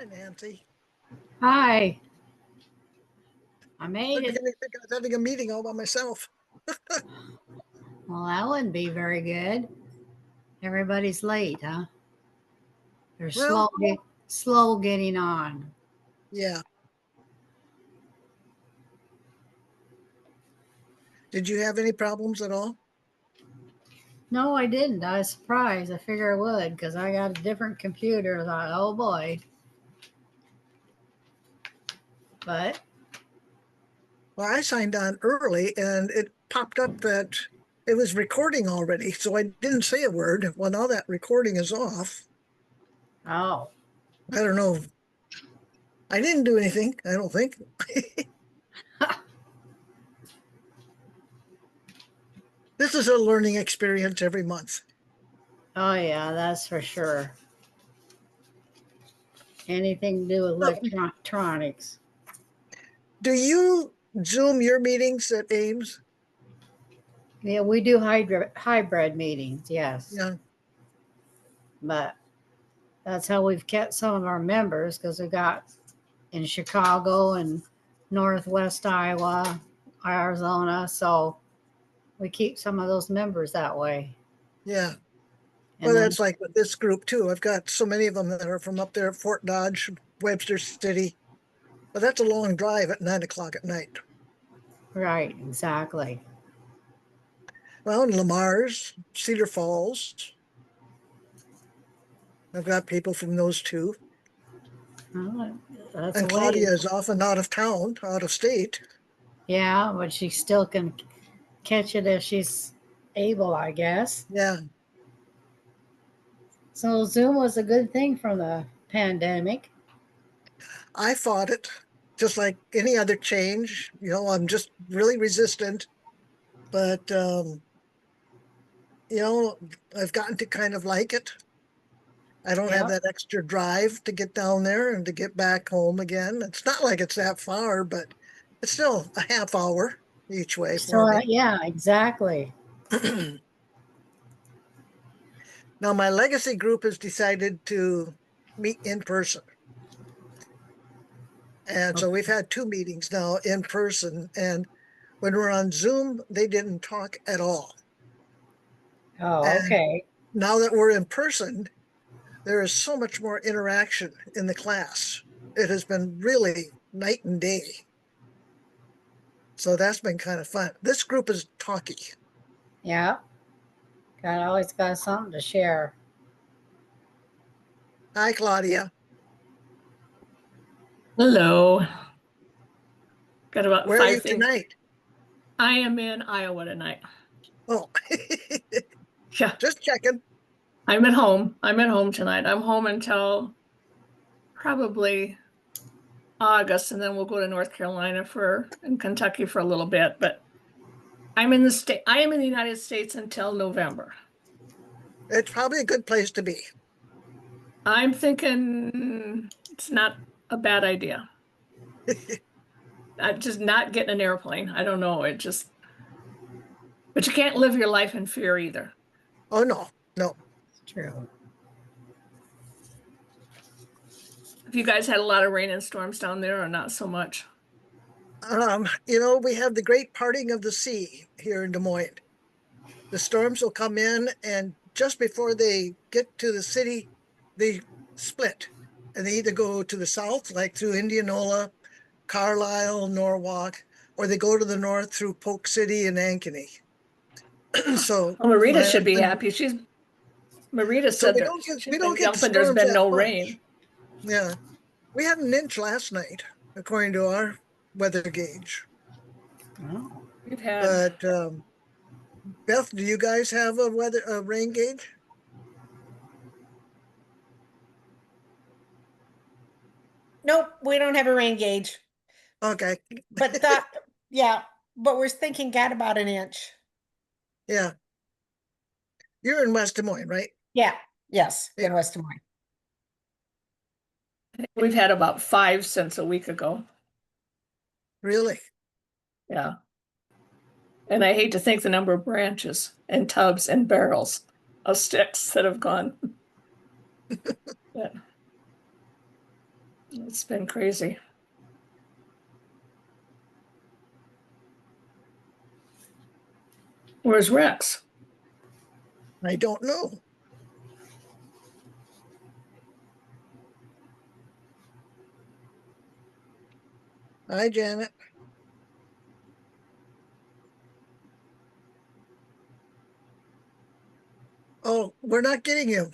Hi, Nancy. Hi. I I made was it. having a meeting all by myself. Well, that wouldn't be very good. Everybody's late, huh? They're Well, slow getting on. yeah. Did you have any problems at all? No, I didn't. I was surprised. I figure I would because I got a different computer. I thought, oh boy. But Well, I signed on early and it popped up that it was recording already. So I didn't say a word. Well, now that recording is off. oh, I don't know. I didn't do anything, I don't think. This is a learning experience every month. oh yeah, that's for sure. Anything to do with So, electronics. do you Zoom your meetings at Ames? Yeah, we do hybrid meetings, yes. Yeah. But that's how we've kept some of our members because we got in Chicago and Northwest Iowa, Arizona. So we keep some of those members that way. Yeah. Well, And then, that's like with this group too. I've got so many of them that are from up there at Fort Dodge, Webster City. But that's a long drive at 9 o'clock at night. right, exactly. Well, in Lamar's, Cedar Falls, I've got people from those two. Well, that's a And Claudia ways. is often out of town, out of state. Yeah, but she still can catch it if she's able, I guess. Yeah, So Zoom was a good thing from the pandemic. I fought it just like any other change. I'm just really resistant. But, you know, I've gotten to kind of like it. I don't have Yep. that extra drive to get down there and to get back home again. It's not like it's that far, but it's still a half hour each way So for me. yeah, exactly. Now, my legacy group has decided to meet in person. And so we've had two meetings now in person. And when we're on Zoom, they didn't talk at all. Oh, And okay. now that we're in person, there is so much more interaction in the class. It has been really night and day. So that's been kind of fun. This group is talky. Yeah. Got always got something to share. Hi, Claudia. Hello. Got about Where are you 5 things. tonight? I am in Iowa tonight. Oh, Yeah, just checking. I'm at home. I'm at home tonight. I'm home until probably August, and then we'll go to North Carolina and Kentucky for a little bit. But I am in the United States until November. It's probably a good place to be. I'm thinking it's not a bad idea. Just not getting an airplane. I don't know. But you can't live your life in fear either. Oh, no, no. It's true. Have you guys had a lot of rain and storms down there or not so much? We have the great parting of the sea here in Des Moines. The storms will come in, and just before they get to the city, they split. And they either go to the south, like through Indianola, Carlisle, Norwalk, or they go to the north through Polk City and Ankeny. So Well, Marita my should be husband, happy. Marita so said that we she's don't been get the yumping. There's storms been that no much. rain. Yeah, we had an inch last night, according to our weather gauge. Oh. We've had But Beth, do you guys have a rain gauge? Nope, we don't have a rain gauge. Okay, But but we're thinking got about an inch. yeah. You're in West Des Moines, right? Yeah, yes, in Yeah. West Des Moines. we've had about 5 since a week ago. Really? Yeah. And I hate to think the number of branches and tubs and barrels of sticks that have gone. Yeah. It's been crazy. Where's Rex? I don't know. Hi, Janet. Oh, we're not getting you.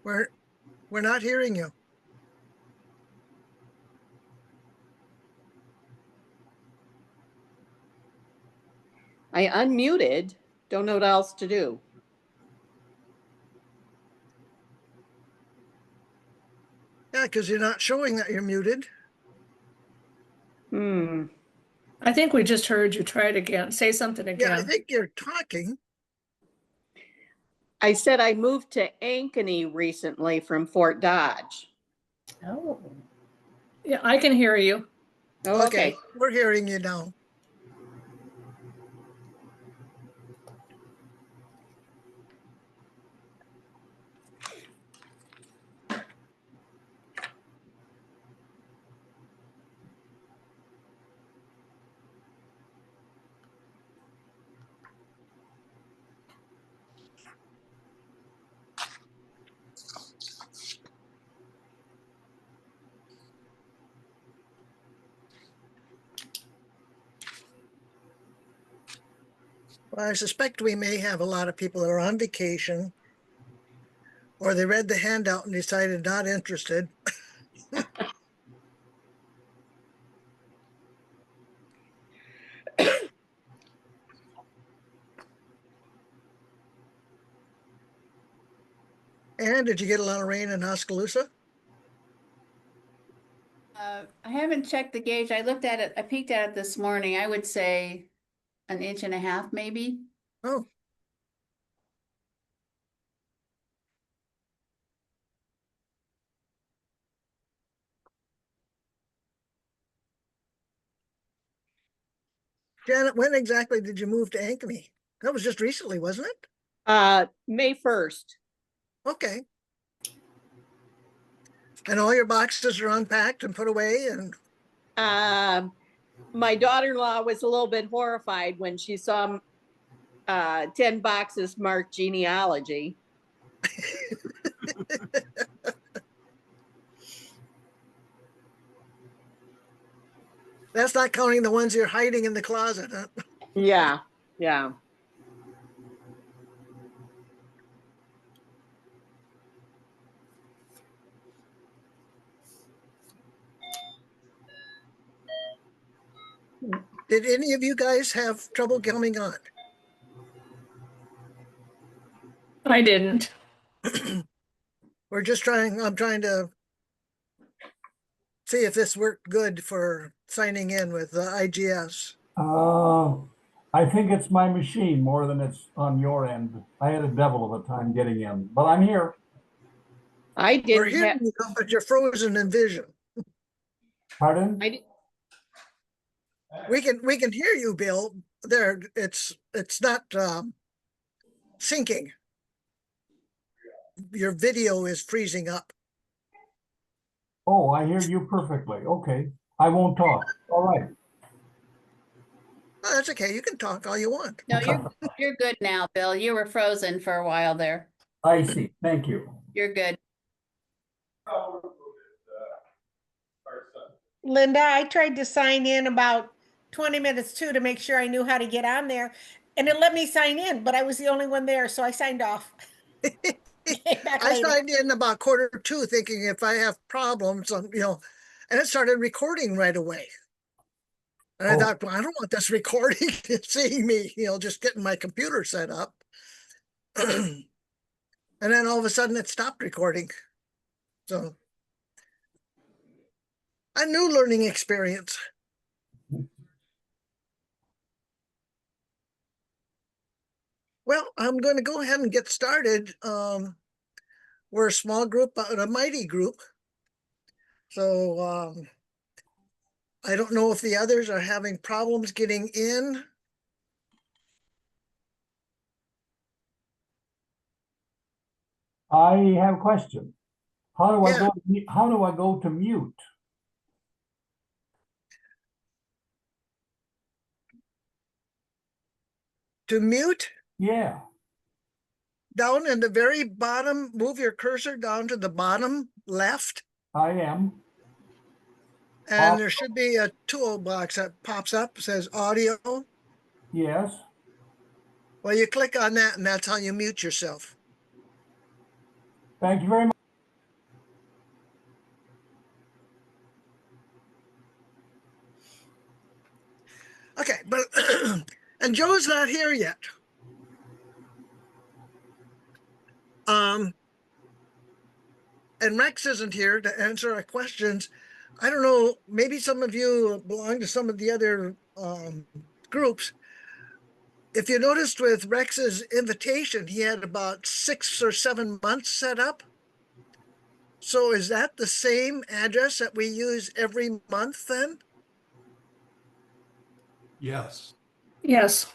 We're not hearing you. I unmuted. Don't know what else to do. Yeah, because you're not showing that you're muted. I think we just heard you. Try it again. Say something Yeah, again. I think you're talking. I said I moved to Ankeny recently from Fort Dodge. Oh, Yeah, I can hear you. Oh, okay. We're hearing you now. Well, I suspect we may have a lot of people that are on vacation, or they read the handout and decided not interested. And did you get a lot of rain in Oskaloosa? I haven't checked the gauge. I looked at it, I peeked at it this morning. I would say 1.5 inches, maybe. Oh, Janet, when exactly did you move to Ankeny? That was just recently, wasn't it? May 1st. Okay. And all your boxes are unpacked and put away and My daughter-in-law was a little bit horrified when she saw 10 boxes marked genealogy. that's not counting the ones you're hiding in the closet, huh? Yeah, yeah. Did any of you guys have trouble coming on? I didn't. I'm trying to see if this worked good for signing in with the IGS. I think it's my machine more than it's on your end. I had a devil of a time getting in, but I'm here. I We're didn't hearing have, you, but you're frozen in vision. Pardon? We can hear you, Bill. There, it's not syncing. Your video is freezing up. Oh, I hear you perfectly. Okay. I won't talk. All right. Oh, that's okay. You can talk all you want. No, you're good now, Bill. You were frozen for a while there. I see. Thank you. You're good. Linda, I tried to sign in about 20 minutes too to make sure I knew how to get on there. And it let me sign in, but I was the only one there, so I signed off. Came back I later. signed in about 1:45 thinking if I have problems, and it started recording right away. And I Oh. thought, well, I don't want this recording seeing me, just getting my computer set up. And then all of a sudden it stopped recording. So a new learning experience. Well, I'm going to go ahead and get started. We're a small group, but a mighty group. So I don't know if the others are having problems getting in. I have a question. How do I Yeah. go, how do I go to mute? To mute, Yeah, down in the very bottom, move your cursor down to the bottom left, I am. and there should be a toolbox that pops up, says audio. Yes. Well, you click on that, and that's how you mute yourself. Thank you very much. Okay, but and Joe's not here yet. And Rex isn't here to answer our questions. I don't know, maybe some of you belong to some of the other groups. If you noticed with Rex's invitation, he had about 6 or 7 months set up. So is that the same address that we use every month then? Yes. Yes.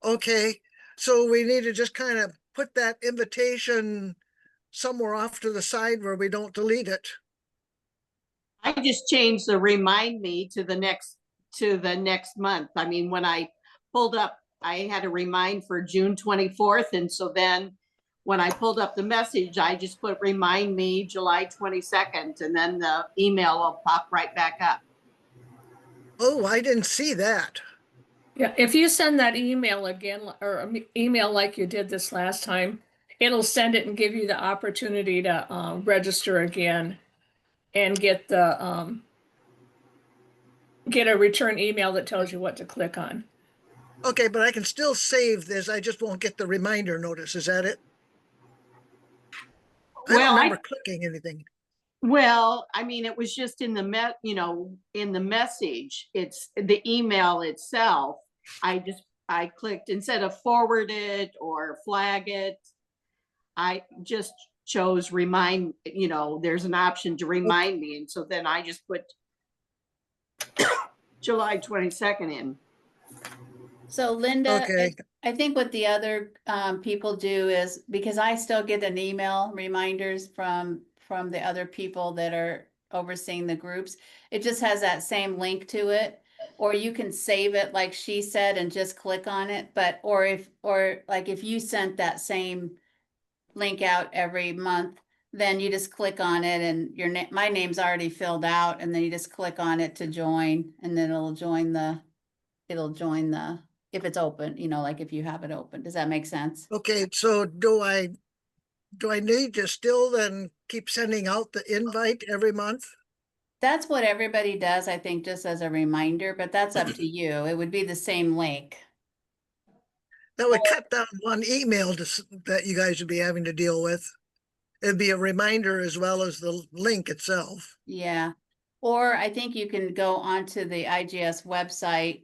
Okay, so we need to just kind of put that invitation somewhere off to the side where we don't delete it. I just changed the remind me to the next month. I mean, when I pulled up, I had a remind for June 24th. And so then when I pulled up the message, I just put remind me July 22nd, and then the email will pop right back up. Oh, I didn't see that. Yeah, if you send that email again, or email like you did this last time, it'll send it and give you the opportunity to register again and get a return email that tells you what to click on. Okay, but I can still save this. I just won't get the reminder notice. Is that it? I don't remember clicking anything. Well, I mean, it was just in the in the message. It's the email itself. I clicked, instead of forward it or flag it, I just chose remind, there's an option to remind me. And so then I just put July 22nd in. So Linda, Okay. I think what the other people do is, because I still get an email reminders from the other people that are overseeing the groups, it just has that same link to it. Or you can save it like she said and just click on it. Or if you sent that same link out every month, then you just click on it and my name's already filled out, and then you just click on it to join, and then it'll join the if it's open, like if you have it open. Does that make sense? Okay, so do I need to still then keep sending out the invite every month? That's what everybody does, I think, just as a reminder, but that's up to you. It would be the same link. That would cut down one email that you guys would be having to deal with. It'd be a reminder as well as the link itself. Yeah. Or I think you can go onto the IGS website,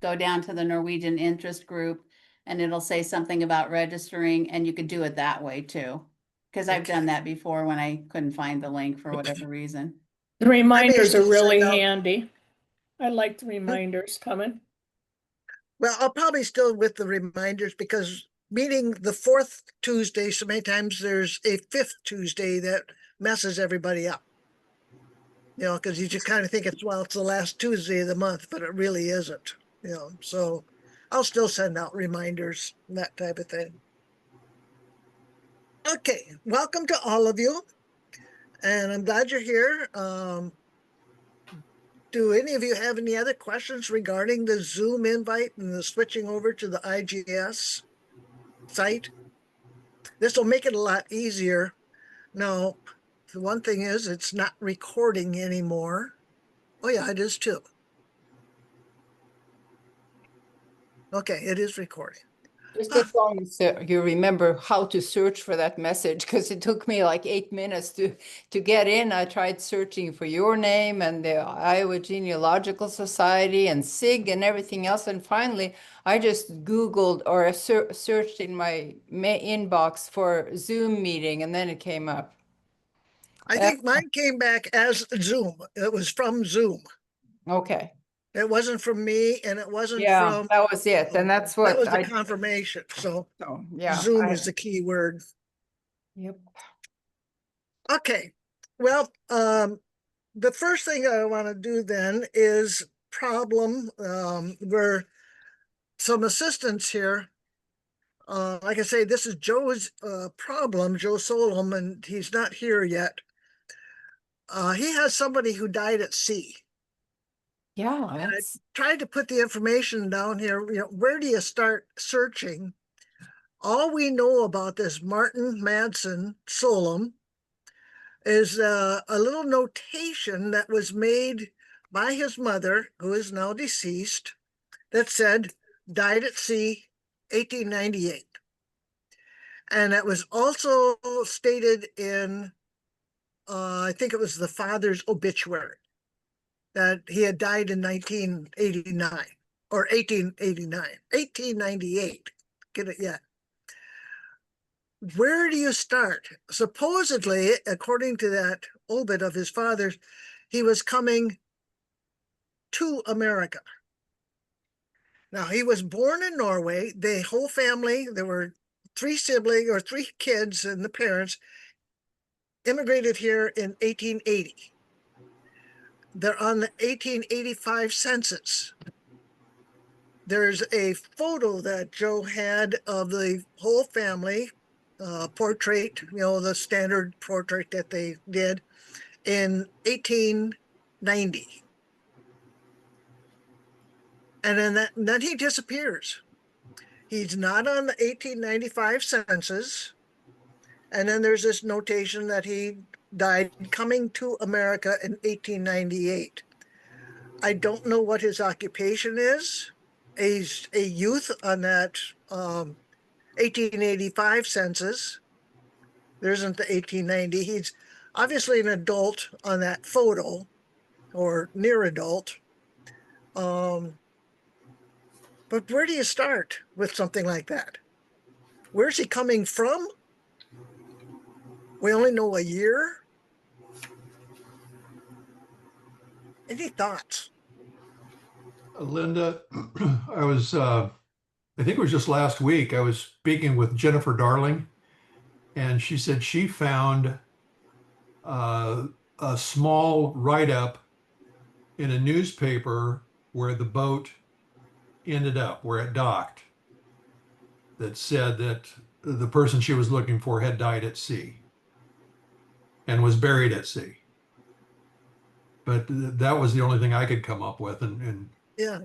go down to the Norwegian Interest Group, and it'll say something about registering, and you could do it that way too. Because I've done that before when I couldn't find the link for whatever reason. The reminders are still really send out- handy. I like the reminders coming. Well, I'll probably still with the reminders, because meeting the 4th Tuesday, so many times there's a 5th Tuesday that messes everybody up. Because you just kind of think it's the last Tuesday of the month, but it really isn't. So I'll still send out reminders, that type of thing. Okay, welcome to all of you, and I'm glad you're here. Do any of you have any other questions regarding the Zoom invite and the switching over to the IGS site? This will make it a lot easier. Now, the one thing is it's not recording anymore. Oh yeah, it is too. Okay, it is recording. Just as long as you remember how to search for that message, because it took me like 8 minutes to get in. I tried searching for your name and the Iowa Genealogical Society and SIG and everything else. And finally, I just Googled or searched in my inbox for Zoom meeting, and then it came up. I think mine came back as Zoom. It was from Zoom. Okay. It wasn't from me, and it wasn't Yeah, from. that was it. And that's what that was the confirmation. So yeah, Zoom is the key word. Yep. Okay, well, the first thing I want to do then is problem, where some assistance here. Like I say, this is Joe's problem, Joe Solom, and he's not here yet. He has somebody who died at sea. Yeah, And I that's tried to put the information down here. You know, where do you start searching? All we know about this Martin Madsen Solom is a little notation that was made by his mother, who is now deceased, that said, died at sea, 1898. And that was also stated in, I think it was the father's obituary, that he had died in 1989 or 1889, 1898. Get it? Yeah. Where do you start? Supposedly, according to that obit of his father's, he was coming to America. Now, he was born in Norway. The whole family, there were three siblings or three kids, and the parents immigrated here in 1880. They're on the 1885 census. There's a photo that Joe had of the whole family, portrait, you know, the standard portrait that they did in 1890. And then he disappears. He's not on the 1895 census. And then there's this notation that he died coming to America in 1898. I don't know what his occupation is. He's a youth on that 1885 census. There isn't the 1890. He's obviously an adult on that photo, or near adult. But where do you start with something like that? Where's he coming from? We only know a year. Any thoughts? Linda, I think it was just last week, I was speaking with Jennifer Darling, and she said she found a small write-up in a newspaper where the boat ended up, where it docked, that said that the person she was looking for had died at sea and was buried at sea. But that was the only thing I could come up with, and Yeah.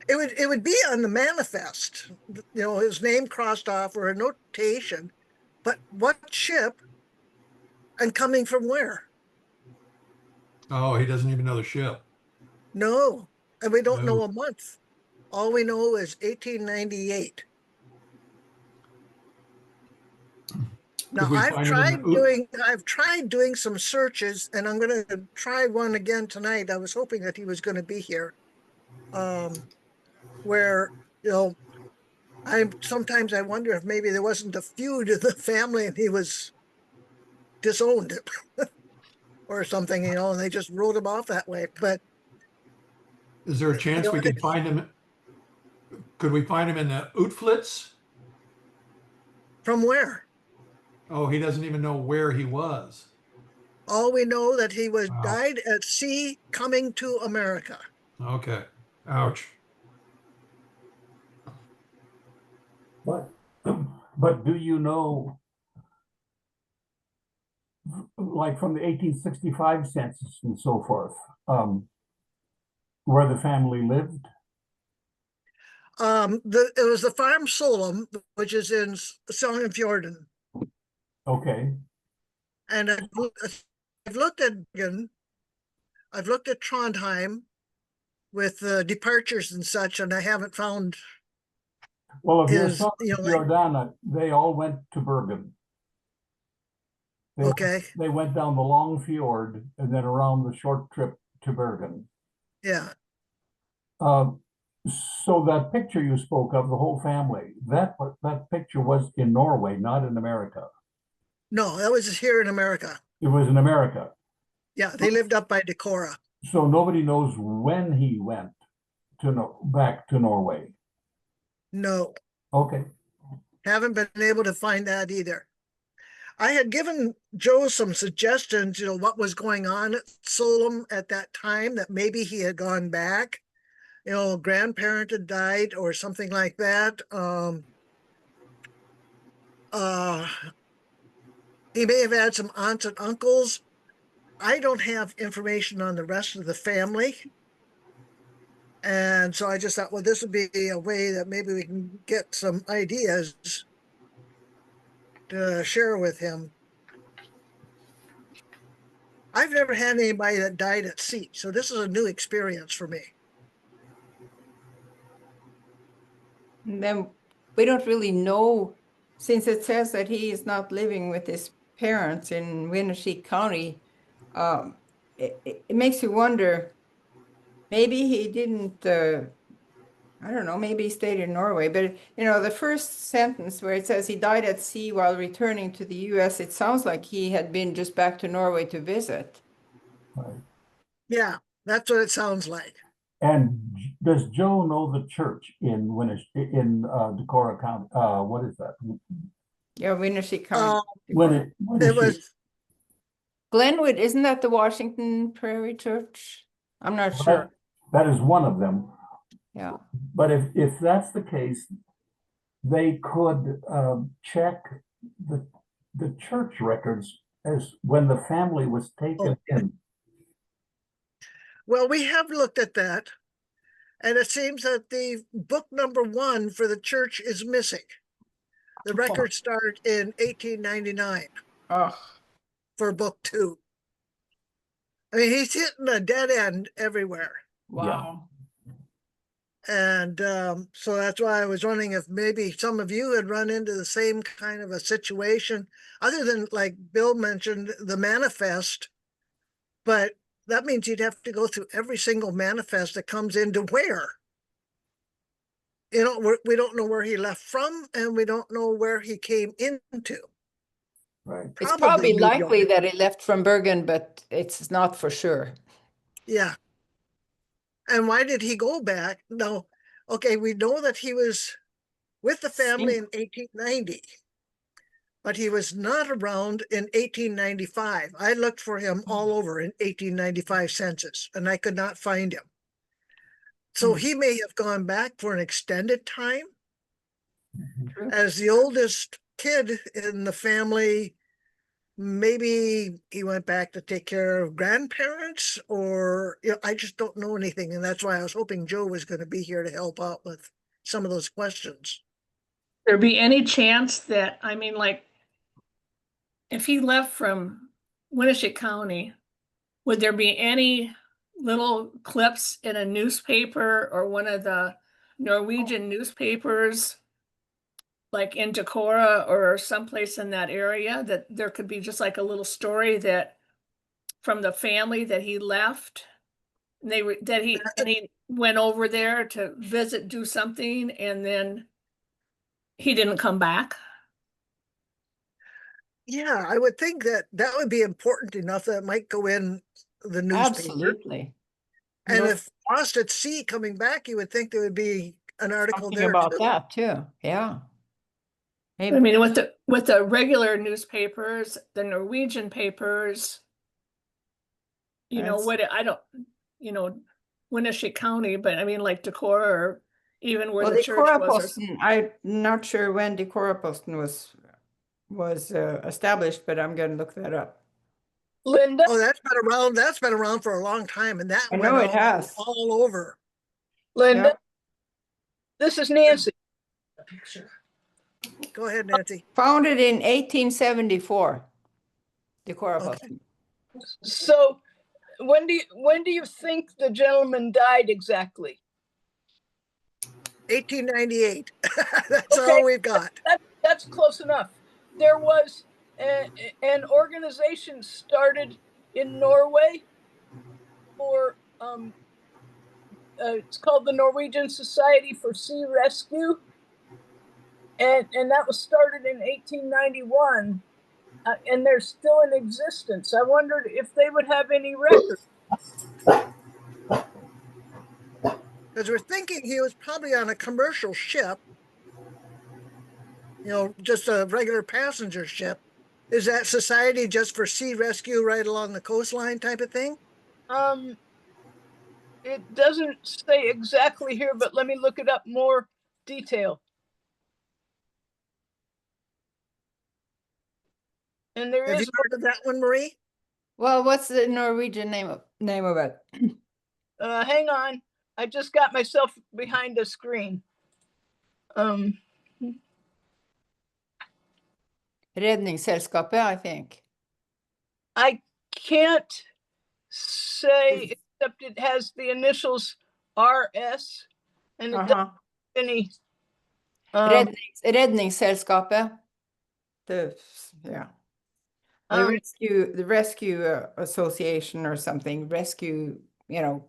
It would be on the manifest, you know, his name crossed off or a notation, but what ship and coming from where? oh, he doesn't even know the ship. No, and we don't know No. a month. All we know is 1898. Now Could we I've find him in tried doing some searches, and I'm going to try one again tonight. I was hoping that he was going to be here. Where, you know, sometimes I wonder if maybe there wasn't a feud in the family and he was disowned or something, you know, and they just wrote him off that way. But Is there a chance you know, we could find him? Could we find him in the Outflits? from where? Oh, he doesn't even know where he was. All we know that he was Wow. died at sea coming to America. Okay. Ouch. But do you know, like from the 1865 census and so forth, where the family lived? It was the farm Solom, which is in Sognefjorden. Okay. And I've looked at Bergen, I've looked at Trondheim with departures and such, and I haven't found Well, if you're his, you know, like, Jordana, they all went to Bergen. okay, They went down the long fjord and then around the short trip to Bergen. yeah. So that picture you spoke of, the whole family, that picture was in Norway, not in America. No, that was here in America. It was in America. Yeah, they lived up by Decorah. So nobody knows when he went back to Norway. No, Okay. haven't been able to find that either. I had given Joe some suggestions, what was going on at Solom at that time, that maybe he had gone back, grandparent had died or something like that. He may have had some aunts and uncles. I don't have information on the rest of the family. And so I just thought, well, this would be a way that maybe we can get some ideas to share with him. I've never had anybody that died at sea, so this is a new experience for me. And then we don't really know, since it says that he is not living with his parents in Winnebago County. It makes you wonder, maybe he didn't, I don't know, maybe he stayed in Norway, but the first sentence where it says he died at sea while returning to the US, it sounds like he had been just back to Norway to visit. Right. Yeah, that's what it sounds like. And does Joe know the church in Decorah County? What is that? Yeah, Winnebago County. It was, Glenwood, isn't that the Washington Prairie Church? I'm not sure. That is one of them. Yeah. But if that's the case, they could check the church records as when the family was taken in. well, we have looked at that, and it seems that the book number 1 for the church is missing. The records start in 1899 for book 2. I mean, he's hitting a dead end everywhere. Wow. And so that's why I was wondering if maybe some of you had run into the same kind of a situation, other than, like Bill mentioned, the manifest. But that means you'd have to go through every single manifest that comes into where. We don't know where he left from, and we don't know where he came into. Right. It's probably New likely York. that he left from Bergen, but it's not for sure. Yeah. And why did he go back? No. Okay, we know that he was with the family in 1890, but he was not around in 1895. I looked for him all over in 1895 census, and I could not find him. So he may have gone back for an extended time. True. As the oldest kid in the family, maybe he went back to take care of grandparents, or I just don't know anything. And that's why I was hoping Joe was going to be here to help out with some of those questions. There be any chance that, I mean, like, if he left from Winnebago County, would there be any little clips in a newspaper or one of the Norwegian newspapers, like in Decorah or someplace in that area, that there could be just like a little story that from the family that he left, and he went over there to visit, do something, and then he didn't come back? Yeah, I would think that would be important enough that it might go in the newspaper. Absolutely. And if lost at sea coming back, you would think there would be an article Something there about too. that too. Yeah. Maybe. I mean, with the regular newspapers, the Norwegian papers, Winnebago County, but I mean, like Decorah, or even where the church was. I'm not sure when Decorah Posten was established, but I'm going to look that up. Linda? Oh, that's been around. That's been around for a long time, and that I know it has. all over. Linda? Yeah. This is Nancy. Go ahead, Nancy. Founded in 1874. Decorah Posten. So when do you think the gentleman died exactly? 1898. That's all we've got. That's close enough. There was an organization started in Norway for it's called the Norwegian Society for Sea Rescue, and that was started in 1891, and they're still in existence. I wondered if they would have any records. Because we're thinking he was probably on a commercial ship, just a regular passenger ship. Is that society just for sea rescue right along the coastline type of thing? It doesn't say exactly here, but let me look it up more detail. And there Have you is, heard of that one, Marie? Well, what's the Norwegian name of it? hang on, I just got myself behind a screen. Redningsselskapet, I think. I can't say, except it has the initials RS, and it doesn't Uh-huh. have any. Redningsselskapet. Yeah. The rescue association or something. Rescue, you know.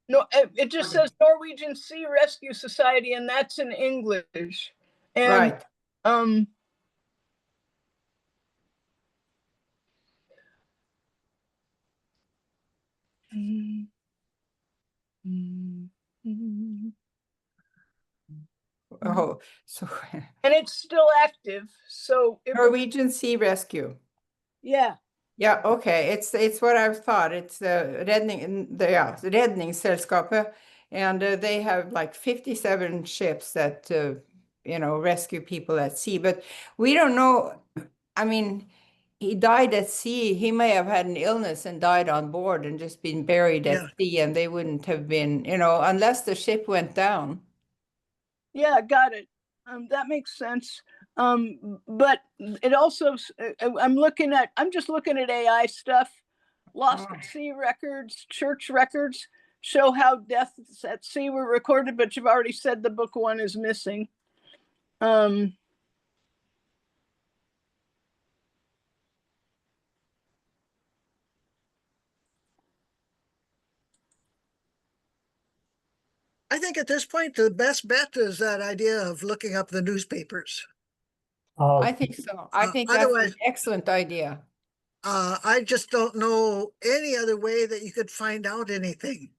No, it just says Norwegian Sea Rescue Society, and that's in English. And Right. Oh, so and it's still active. So it would, Norwegian Sea Rescue. yeah, Yeah, okay. It's what I've thought. It's the Redningsselskapet, and they have like 57 ships that you know, rescue people at sea. But we don't know. I mean, he died at sea. He may have had an illness and died on board and just been buried Yeah. at sea, and they wouldn't have been, you know, unless the ship went down. yeah, got it. That makes sense. But it also, I'm just looking at AI stuff. Lost at sea records, church records show how deaths at sea were recorded, but you've already said the book one is missing. I think at this point, the best bet is that idea of looking up the newspapers. I think so. I think that's an Otherwise, excellent idea. I just don't know any other way that you could find out anything.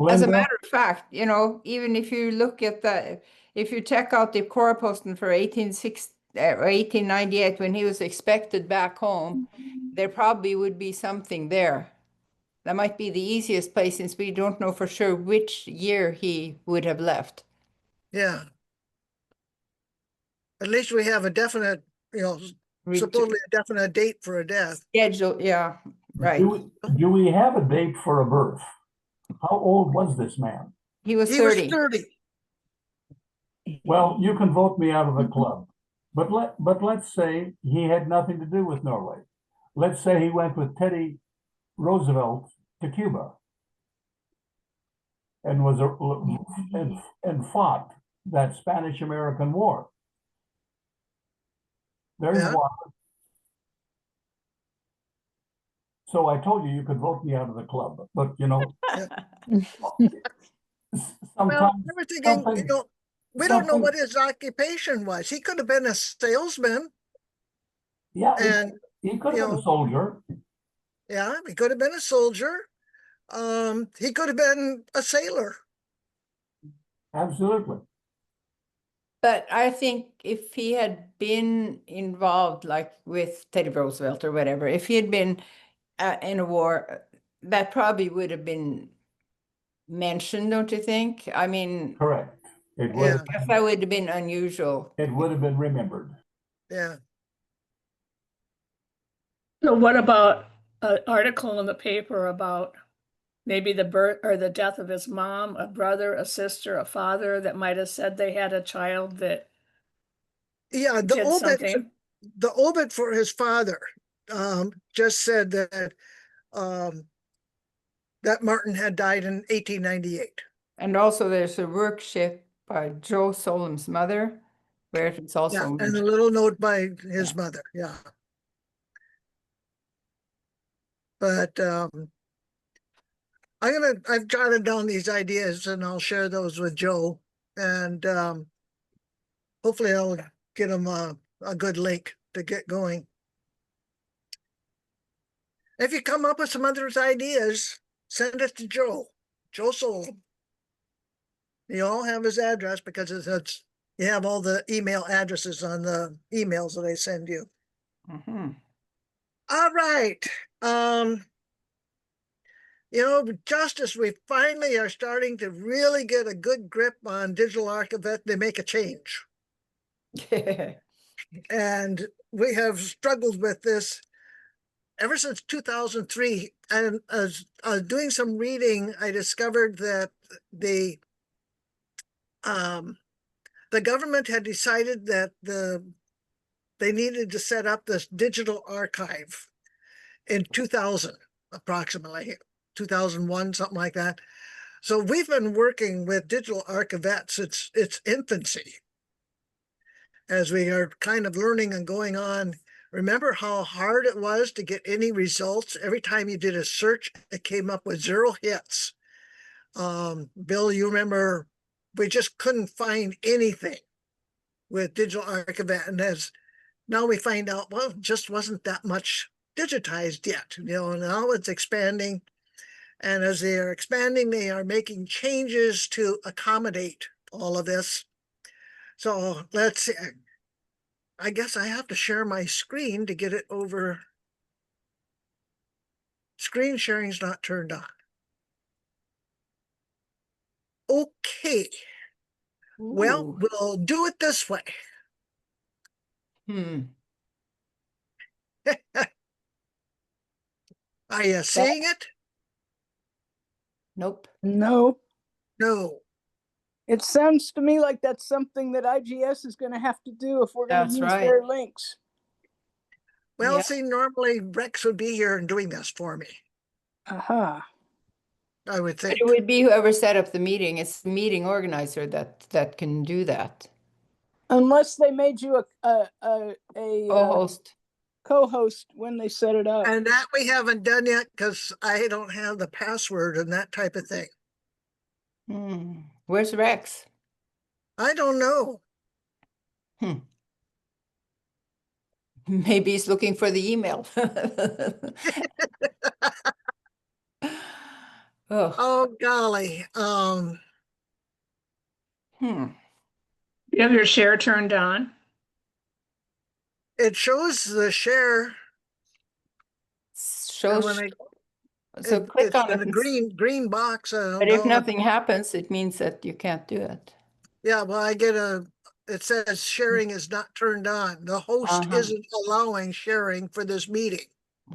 As a Linda, matter of fact, you know, even if you look at the, if you check out the Kårposten for 1898, when he was expected back home, there probably would be something there. That might be the easiest place, since we don't know for sure which year he would have left. Yeah. At least we have a definite, supposedly a definite date for a death. Schedule, yeah, right. do we have a date for a birth? How old was this man? He was He was 30. 30. Well, you can vote me out of the club, but let's say he had nothing to do with Norway. Let's say he went with Teddy Roosevelt to Cuba and was and fought that Spanish-American War. There's Yeah. one. So I told you could vote me out of the club, but you know, Well, sometimes we're thinking, something- we don't know something- what his occupation was. He could have been a salesman, yeah, and he could you have been know, a soldier. yeah, he could have been a soldier. He could have been a sailor. Absolutely. But I think if he had been involved, like with Teddy Roosevelt or whatever, if he had been in a war, that probably would have been mentioned, don't you think? I mean, Correct. It would Yeah. have because that would have been unusual. it would have been remembered. Yeah. So what about an article in the paper about maybe the birth or the death of his mom, a brother, a sister, a father that might have said they had a child that Yeah, did something? the obit for his father just said that that Martin had died in 1898. And also there's a worksheet by Joe Solom's mother, where it's also Yeah, and a mentioned. little note by his mother. Yeah. But I've jotted down these ideas and I'll share those with Joe, and hopefully I'll get him a good link to get going. If you come up with some other ideas, send it to Joe. Joe Solom. You all have his address because it's you have all the email addresses on the emails that I send you. Mhm. All right. You know, just as we finally are starting to really get a good grip on digital archivette, they make a change. And we have struggled with this ever since 2003. And as doing some reading, I discovered that the government had decided that they needed to set up this digital archive in 2000, approximately 2001, something like that. So we've been working with digital archivette since its infancy, as we are kind of learning and going on. Remember how hard it was to get any results? Every time you did a search, it came up with 0 hits. Bill, you remember we just couldn't find anything with digital archivette. And as now we find out, well, it just wasn't that much digitized yet. You know, now it's expanding. And as they are expanding, they are making changes to accommodate all of this. So let's see. I guess I have to share my screen to get it over. Screen sharing is not turned on. Okay. Well, Ooh. we'll do it this way. Hmm. Are you seeing it? Nope. No, No. it sounds to me like that's something that IGS is going to have to do if we're going That's to use right. their links. Well, Yeah. see, normally Rex would be here and doing this for me, Aha. I would But think. it would be whoever set up the meeting. It's the meeting organizer that can do that. Unless they made you a Co-host. co-host when they set it up. And that we haven't done yet because I don't have the password and that type of thing. Hmm. Where's Rex? I don't know. Maybe he's looking for the email. Oh. Oh, golly. Hmm. You have your share turned on. It shows the share. And Shows. when I, So click it's on in it. a green box. I don't But if know. nothing happens, it means that you can't do it. Yeah, well, it says sharing is not turned on. The host Uh-huh. isn't allowing sharing for this meeting.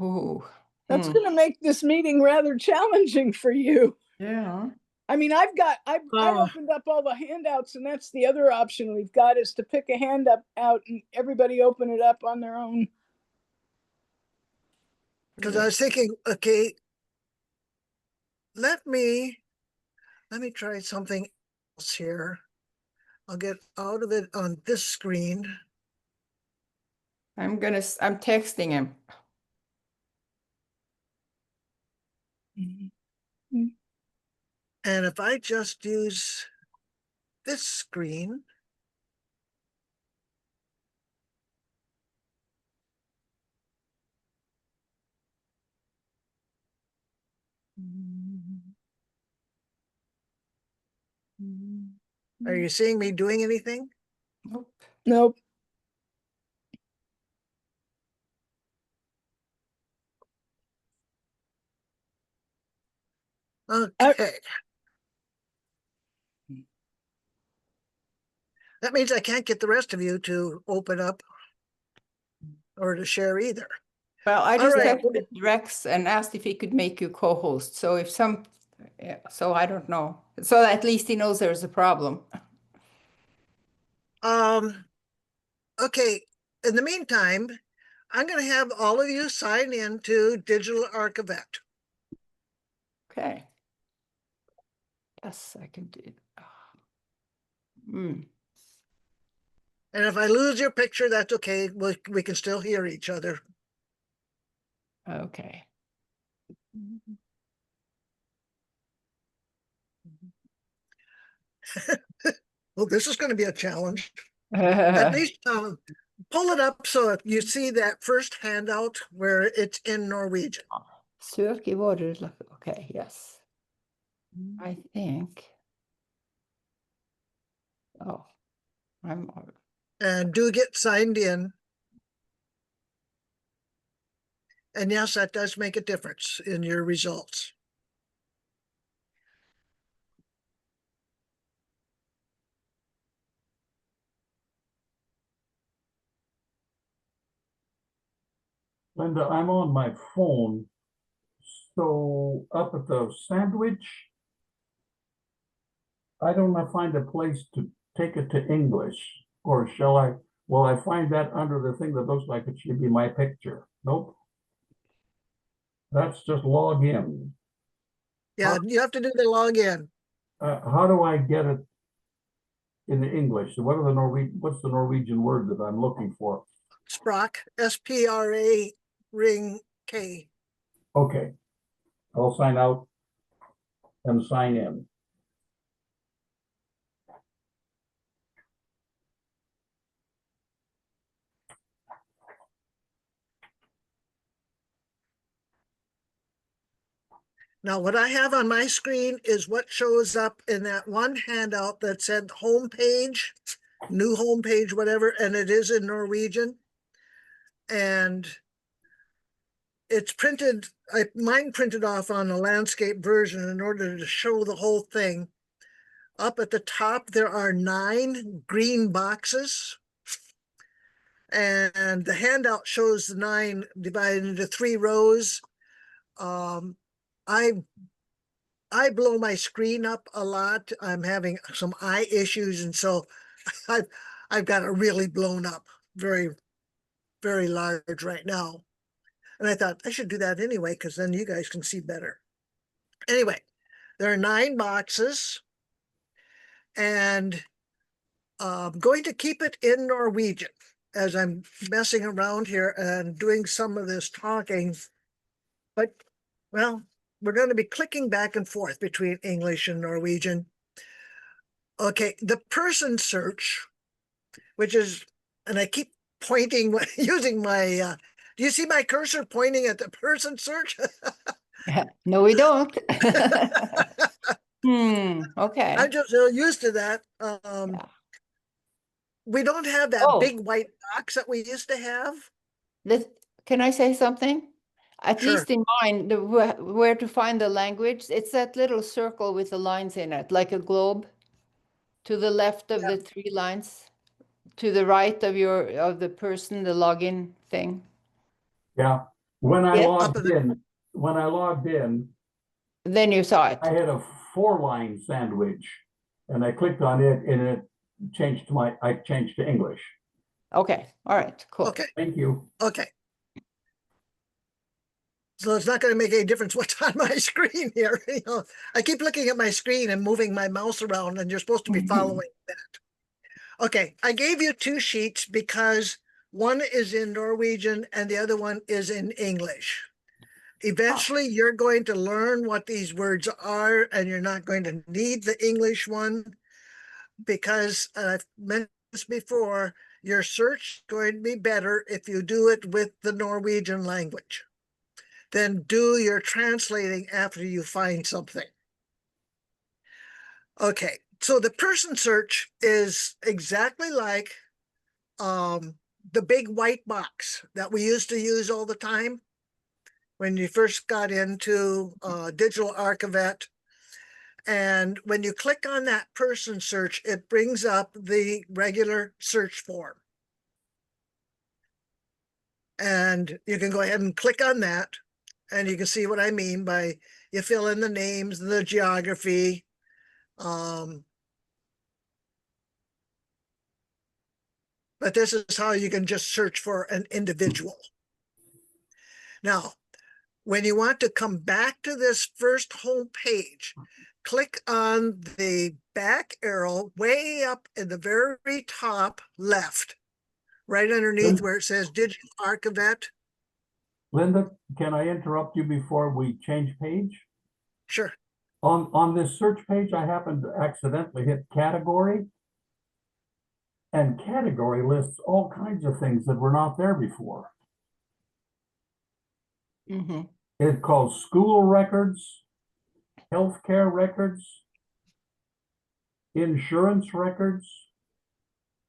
Ooh. That's going to make this meeting rather challenging for you. Yeah. I mean, I opened up all the handouts, and that's the other option we've got is to pick a hand out and everybody open it up on their own. Because I was thinking, okay, let me try something else here. I'll get out of it on this screen. I'm texting him. And if I just use this screen, are you seeing me doing anything? Nope. Nope. Okay. That means I can't get the rest of you to open up or to share either. Well, I just right. texted Rex and asked if he could make you co-host. So so I don't know. So at least he knows there's a problem. Okay. In the meantime, I'm going to have all of you sign in to Digital Archivette. Okay. Yes, I can do it. Mm. And if I lose your picture, that's okay. We can still hear each other. Okay. Well, this is going to be a challenge. At least pull it up so you see that first handout where it's in Norwegian. Sök i varor. Okay, yes. I think. Oh, And do get signed in. And yes, that does make a difference in your results. Linda, I'm on my phone. So up at the sandwich, I don't find a place to take it to English, or will I find that under the thing that looks like it should be my picture? Nope. That's just log in. Yeah, you have to do the login. How do I get it in the English? What are what's the Norwegian word that I'm looking for? Sprock, SPRA ring K. Okay, I'll sign out and sign in. Now, what I have on my screen is what shows up in that one handout that said homepage, new homepage, whatever, and it is in Norwegian. And it's printed, mine printed off on a landscape version in order to show the whole thing. Up at the top, there are 9 green boxes. And the handout shows the 9 divided into 3 rows. I blow my screen up a lot. I'm having some eye issues, and so I've got it really blown up, very, very large right now. And I thought I should do that anyway, because then you guys can see better. Anyway, there are 9 boxes, and I'm going to keep it in Norwegian as I'm messing around here and doing some of this talking. But, well, we're going to be clicking back and forth between English and Norwegian. Okay, the person search, which is, and I keep pointing, using my, do you see my cursor pointing at the person search? No, we don't. Okay. I'm just so used to that. Yeah. We don't have that Oh. big white box that we used to have. Can I say something? At Sure. least in mine, where to find the language, it's that little circle with the lines in it, like a globe. To the left of the 3 lines, to the right of the person, the login thing. Yeah, when I Yeah. logged in, Then you saw it. I had a 4-line sandwich, and I clicked on it, and it changed to English. Okay. All right. Cool. Okay. Thank you. Okay. So it's not going to make any difference what's on my screen here. You know, I keep looking at my screen and moving my mouse around, and you're supposed to be following that. Okay, I gave you 2 sheets because one is in Norwegian and the other one is in English. Eventually, you're going to learn what these words are, and you're not going to need the English one because I've mentioned this before, your search is going to be better if you do it with the Norwegian language. Then do your translating after you find something. Okay, so the person search is exactly like the big white box that we used to use all the time when you first got into digital archivet. And when you click on that person search, it brings up the regular search form. And you can go ahead and click on that. And you can see what I mean by you fill in the names, the geography. But this is how you can just search for an individual. Now, when you want to come back to this first home page, click on the back arrow way up in the very top left, right underneath where it says Digital Archivet. Linda, can I interrupt you before we change page? Sure. On this search page, I happened to accidentally hit category. And category lists all kinds of things that were not there before. It calls school records, healthcare records, insurance records.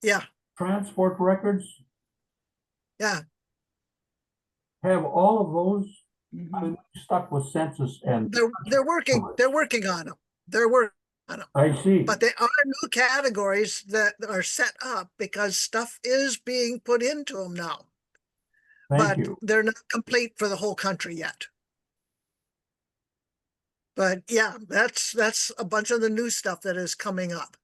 Yeah. Transport records. Yeah. have all of those Mhm. I'm stuck with census and They're working on them. They're working on them. I see. But they are new categories that are set up because stuff is being put into them now. Thank But you. they're not complete for the whole country yet. But yeah, that's a bunch of the new stuff that is coming up.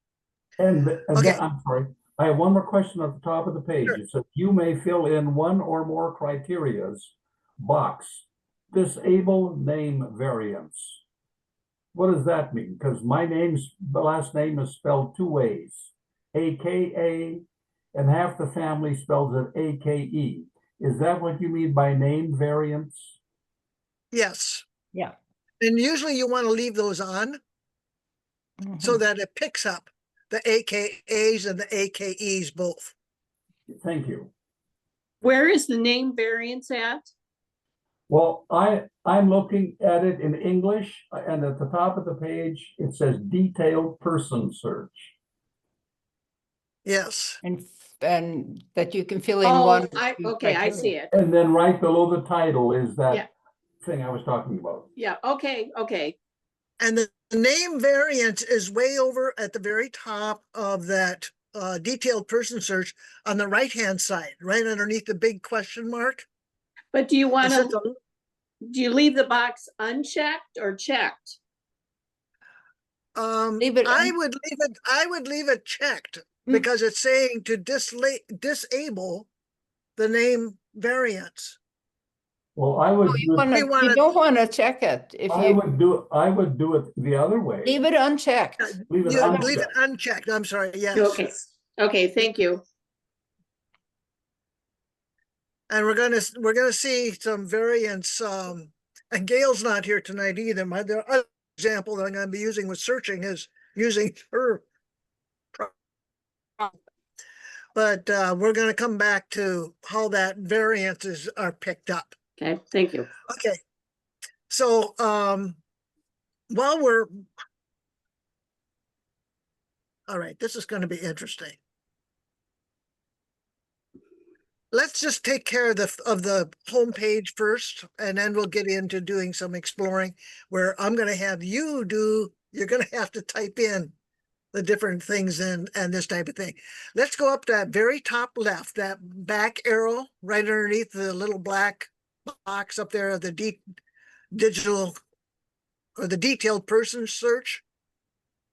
And Okay. I'm sorry, I have one more question at the top of the page. Sure. It says you may fill in one or more criterias box, disable name variants. What does that mean? Because my last name is spelled two ways, AKA, and half the family spells it AKE. Is that what you mean by name variants? Yes. Yeah. And usually you want to leave those on so Mhm. that it picks up the AKAs and the AKEs both. Thank you. Where is the name variance at? Well, I'm looking at it in English, and at the top of the page, it says detailed person search. Yes. And that you can fill in Oh, one. okay, I see it. And then right below the title is Yeah. that thing I was talking about. Yeah, okay. And the name variant is way over at the very top of that detailed person search on the right-hand side, right underneath the big question mark. But do you want It says to, do you leave the box unchecked or checked? Leave it I would leave it checked because it's saying to disable the name variants. Well, I would You do, don't want to check it. If I you would do it the other way. leave it unchecked. Leave it You unchecked. leave it unchecked. I'm sorry. Yes. Okay, thank you. And we're gonna see some variants. And Gail's not here tonight either. The other example that I'm going to be using with searching is using her. But we're going to come back to how that variances are picked up. Okay, thank you. Okay. So while we're all right, this is going to be interesting. Let's just take care of the homepage first, and then we'll get into doing some exploring where I'm going to have you you're going to have to type in the different things and this type of thing. Let's go up to that very top left, that back arrow right underneath the little black box up there of the digital or the detailed person search.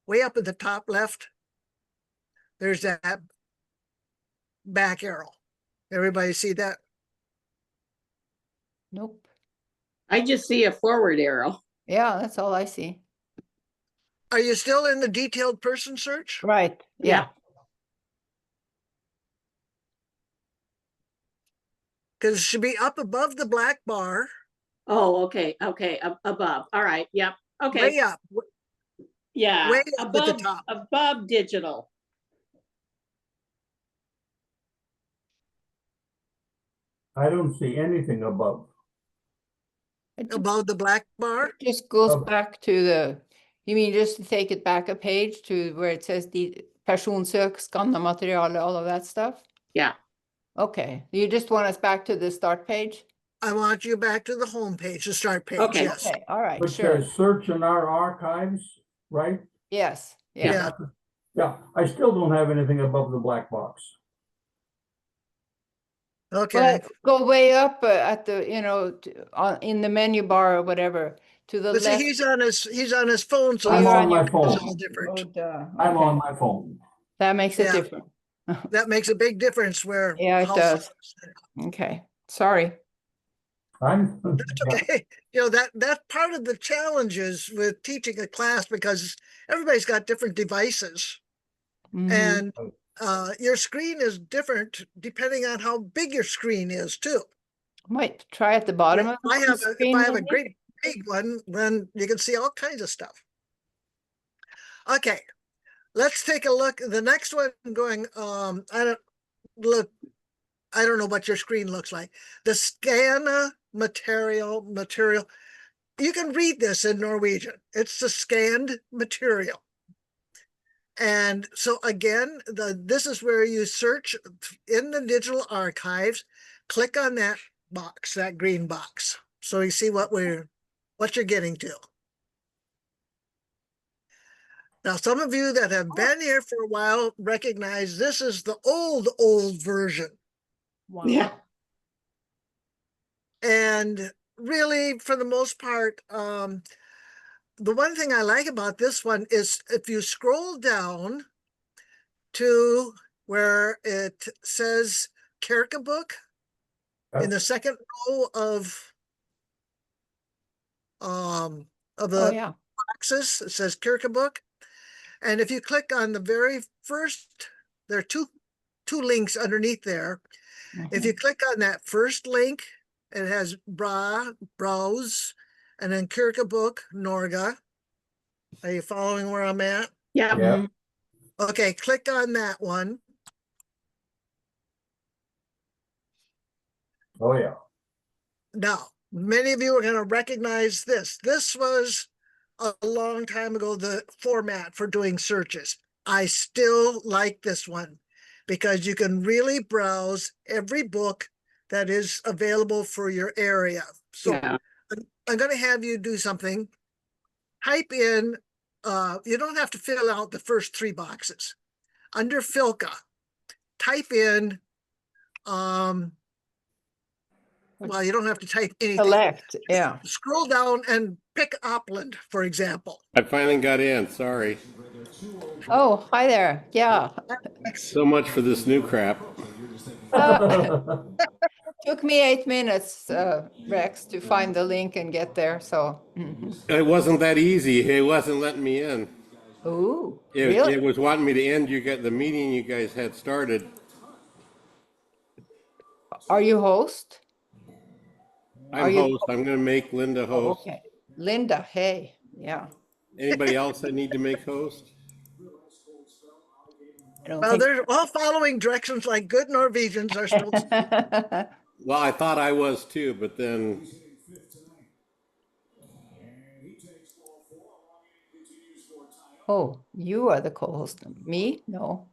Way up at the top left, there's that back arrow. Everybody see that? Nope. I just see a forward arrow. Yeah, that's all I see. Are you still in the detailed person search? Right. Yeah. Because it should be up above the black bar. Oh, okay, above. All right, yep, okay. Way up. Yeah, way up at the top. above digital. I don't see anything above. Above the black bar? It just goes Okay. back to you mean just to take it back a page to where it says the personsök, skanna material, all of that stuff? Yeah. Okay. You just want us back to the start page? I want you back to the home page, the start page. Okay. Yes. Okay. All right. Which Sure. says search in our archives, right? Yes. Yeah. Yeah. I still don't have anything above the black box. Okay. But go way up at the, in the menu bar or whatever, to the But see, left. he's on his phone, so Oh, I'm you're on on my your phone. it's all different. Oh, duh. I'm Okay. on my phone. That makes it Yeah. different. That makes a big difference where. Yeah, it how does. far- Okay. Sorry. I'm, That's okay. That's part of the challenges with teaching a class because everybody's got different devices. Mhm. And your screen is different depending on how big your screen is too. Might try at the bottom of the If screen. I have a maybe? great big one, then you can see all kinds of stuff. Okay, let's take a look. The next one going, I don't know what your screen looks like. The scanna material. You can read this in Norwegian. It's the scanned material. And so again, this is where you search in the digital archives, click on that box, that green box. So you see what you're getting to. Now, some of you that have been here for a while recognize this is the old version. Wow. Yeah. And really, for the most part, the one thing I like about this one is if you scroll down to where it says Kerka book in the second row of Oh, the yeah. boxes, it says Kerka book. And if you click on the very first, there are two links underneath there. If you click on that first link, it has browse, and then Kerka book, Norga. Are you following where I'm at? Yeah. Yeah. Okay, click on that one. Oh, yeah. Now, many of you are going to recognize this. This was a long time ago, the format for doing searches. I still like this one because you can really browse every book that is available for your area. So Yeah. I'm going to have you do something. Type in, you don't have to fill out the first 3 boxes. Under Filka, type in, well, you don't have to type anything. Select, yeah. Scroll down and pick Upland, for example. I finally got in, sorry. Oh, hi there. Yeah. So much for this new crap. Took me 8 minutes, Rex, to find the link and get there. So, It wasn't that easy. It wasn't letting me in. ooh, It really? was wanting me to end the meeting you guys had started. Are you host? Are I'm you- host. I'm going to make Linda Oh, host. okay. Linda, hey, yeah. Anybody else I need to make host? I don't Well, think. they're all following directions like good Norwegians are supposed to. Well, I thought I was too, but then Oh, you are the co-host. Me? No.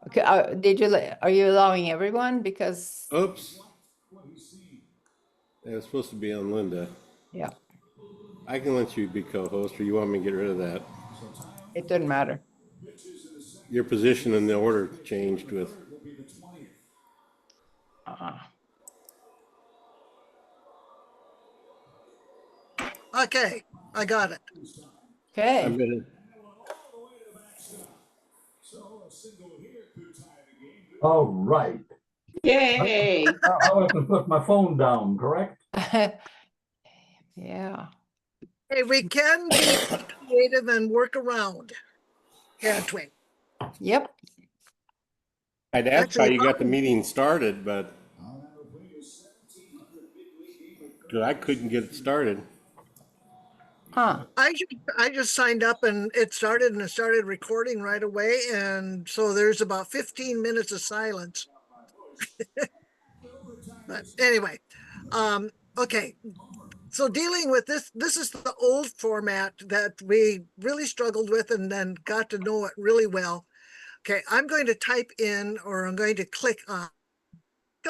Okay. Are you allowing everyone? Because, oops. It was supposed to be on Linda. yeah, I can let you be co-host, or you want me to get rid of that? it doesn't matter. Your position in the order changed with. Okay, I got it. Okay. I'm gonna. All right. Yay. I'll have to put my phone down, correct? Yeah. Hey, we can be creative and work around. Can't we? Yep. I'd ask how Actually, you got the meeting started, but I couldn't get it started. Huh. I just signed up and it started recording right away. And so there's about 15 minutes of silence. But anyway, okay. So dealing with this is the old format that we really struggled with and then got to know it really well. Okay, I'm going to type in, or I'm going to click on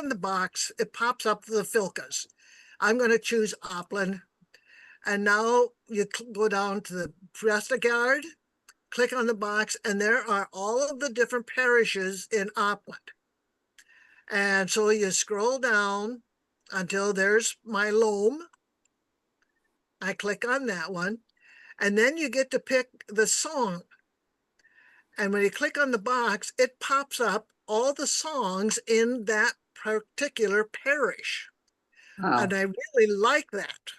in the box. It pops up the Filkas. I'm going to choose Upland. And now you go down to the Prestegard, click on the box, and there are all of the different parishes in Upland. And so you scroll down until there's my Loam. I click on that one. And then you get to pick the song. And when you click on the box, it pops up all the songs in that particular parish. Wow. And I really like that.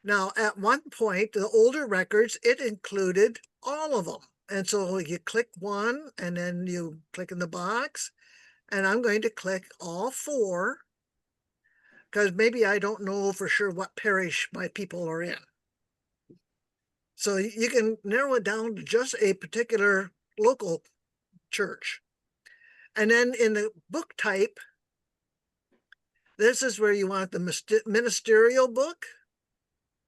Now, at one point, the older records, it included all of them. And so you click one and then you click in the box. And I'm going to click all 4 because maybe I don't know for sure what parish my people are in. So you can narrow it down to just a particular local church. And then in the book type, this is where you want the ministerial book.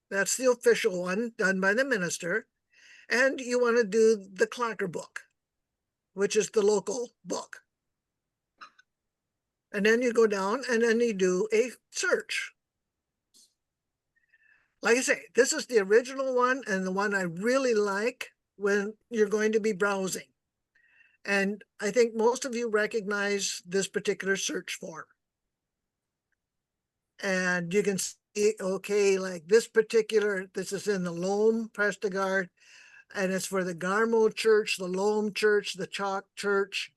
That's the official one done by the minister. And you want to do the Clocker book, which is the local book. And then you go down and then you do a search. Like I say, this is the original one and the one I really like when you're going to be browsing. And I think most of you recognize this particular search form. And you can see, okay, like this is in the Loam Prestegard, and it's for the Garmo Church, the Loam Church, the Chalk Church,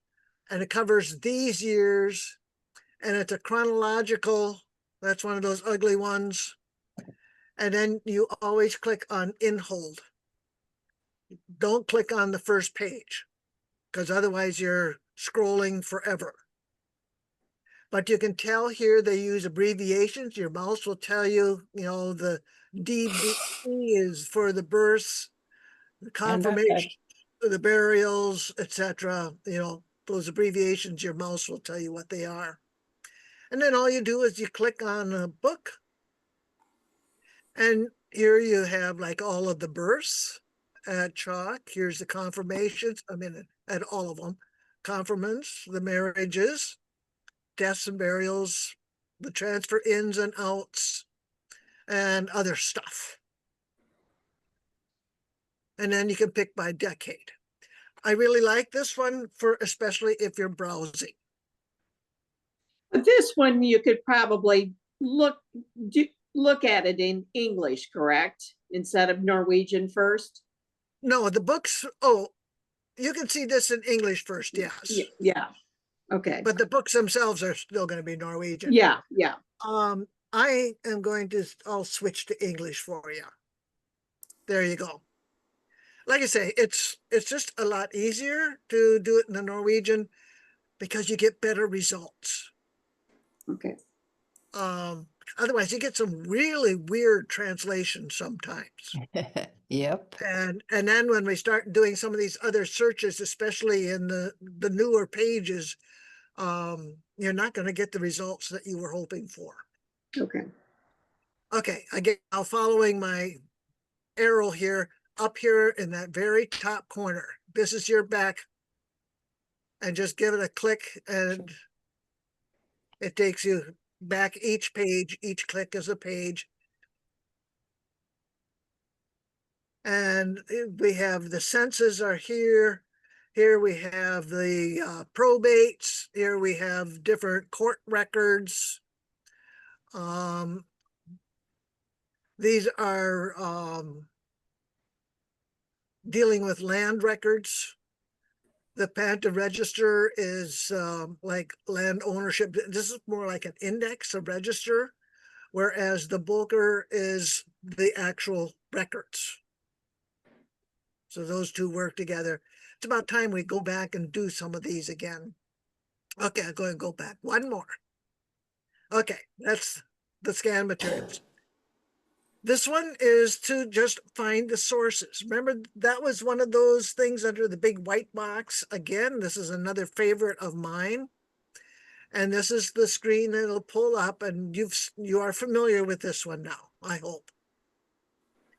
and it covers these years, and it's a chronological, that's one of those ugly ones. And then you always click on in hold. Don't click on the first page, because otherwise you're scrolling forever. But you can tell here they use abbreviations. Your mouse will tell you, the DB is for the births, the confirmation, the burials, etc. Those abbreviations, your mouse will tell you what they are. And then all you do is you click on a book. And here you have like all of the births at Chalk. Here's the confirmations. At all of them. Confirmants, the marriages, deaths and burials, the transfer ins and outs, and other stuff. And then you can pick by decade. I really like this one especially if you're browsing. But this one you could probably look at it in English, correct? Instead of Norwegian first? No, the books, you can see this in English first, yes. Yeah. Okay. But the books themselves are still going to be Norwegian. Yeah. I'll switch to English for you. There you go. Like I say, it's just a lot easier to do it in the Norwegian because you get better results. Okay. Otherwise you get some really weird translations sometimes. Yep. And then when we start doing some of these other searches, especially in the newer pages, you're not going to get the results that you were hoping for. Okay. Okay, again, now following my arrow here, up here in that very top corner, this is your back, and just give it a click and it takes you back each page. Each click is a page. And we have the census are here. Here we have the probates. Here we have different court records. These are dealing with land records. The Panta Register is like land ownership. This is more like an index, a register, whereas the Bulker is the actual records. So those two work together. It's about time we go back and do some of these again. Okay, I'm going to go back. One more. Okay, that's the scan materials. This one is to just find the sources. Remember, that was one of those things under the big white box. Again, this is another favorite of mine. And this is the screen that'll pull up, and you are familiar with this one now, I hope.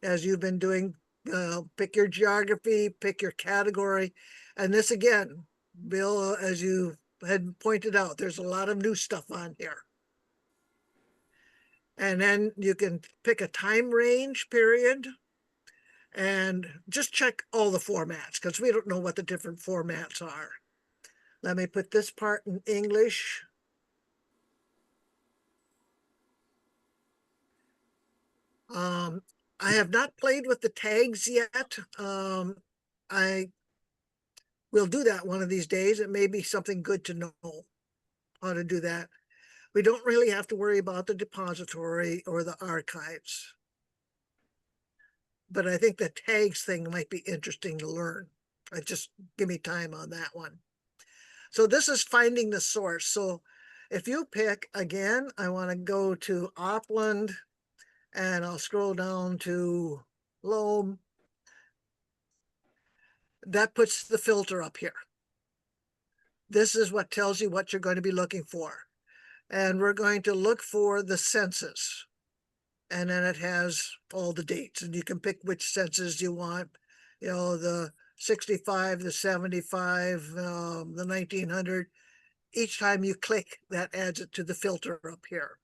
As you've been doing, pick your geography, pick your category. And this again, Bill, as you had pointed out, there's a lot of new stuff on here. And then you can pick a time range period and just check all the formats because we don't know what the different formats are. Let me put this part in English. I have not played with the tags yet. I will do that one of these days. It may be something good to know how to do that. We don't really have to worry about the depository or the archives. But I think the tags thing might be interesting to learn. Just give me time on that one. So this is finding the source. So if you pick, again, I want to go to Opland, and I'll scroll down to Loam. That puts the filter up here. This is what tells you what you're going to be looking for. And we're going to look for the census. And then it has all the dates. And you can pick which census you want. You know, the 65, the 75, the 1900. each time you click, that adds it to the filter up here.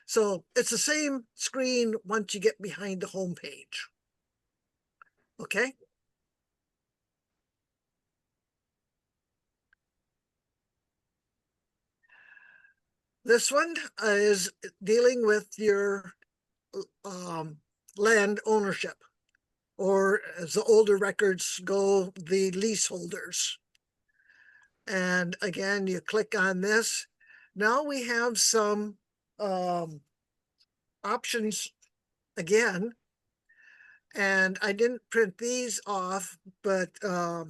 So it's the same screen once you get behind the home page. Okay. This one is dealing with your land ownership, or as the older records go, the leaseholders. And again, you click on this. Now we have some options again. And I didn't print these off, but I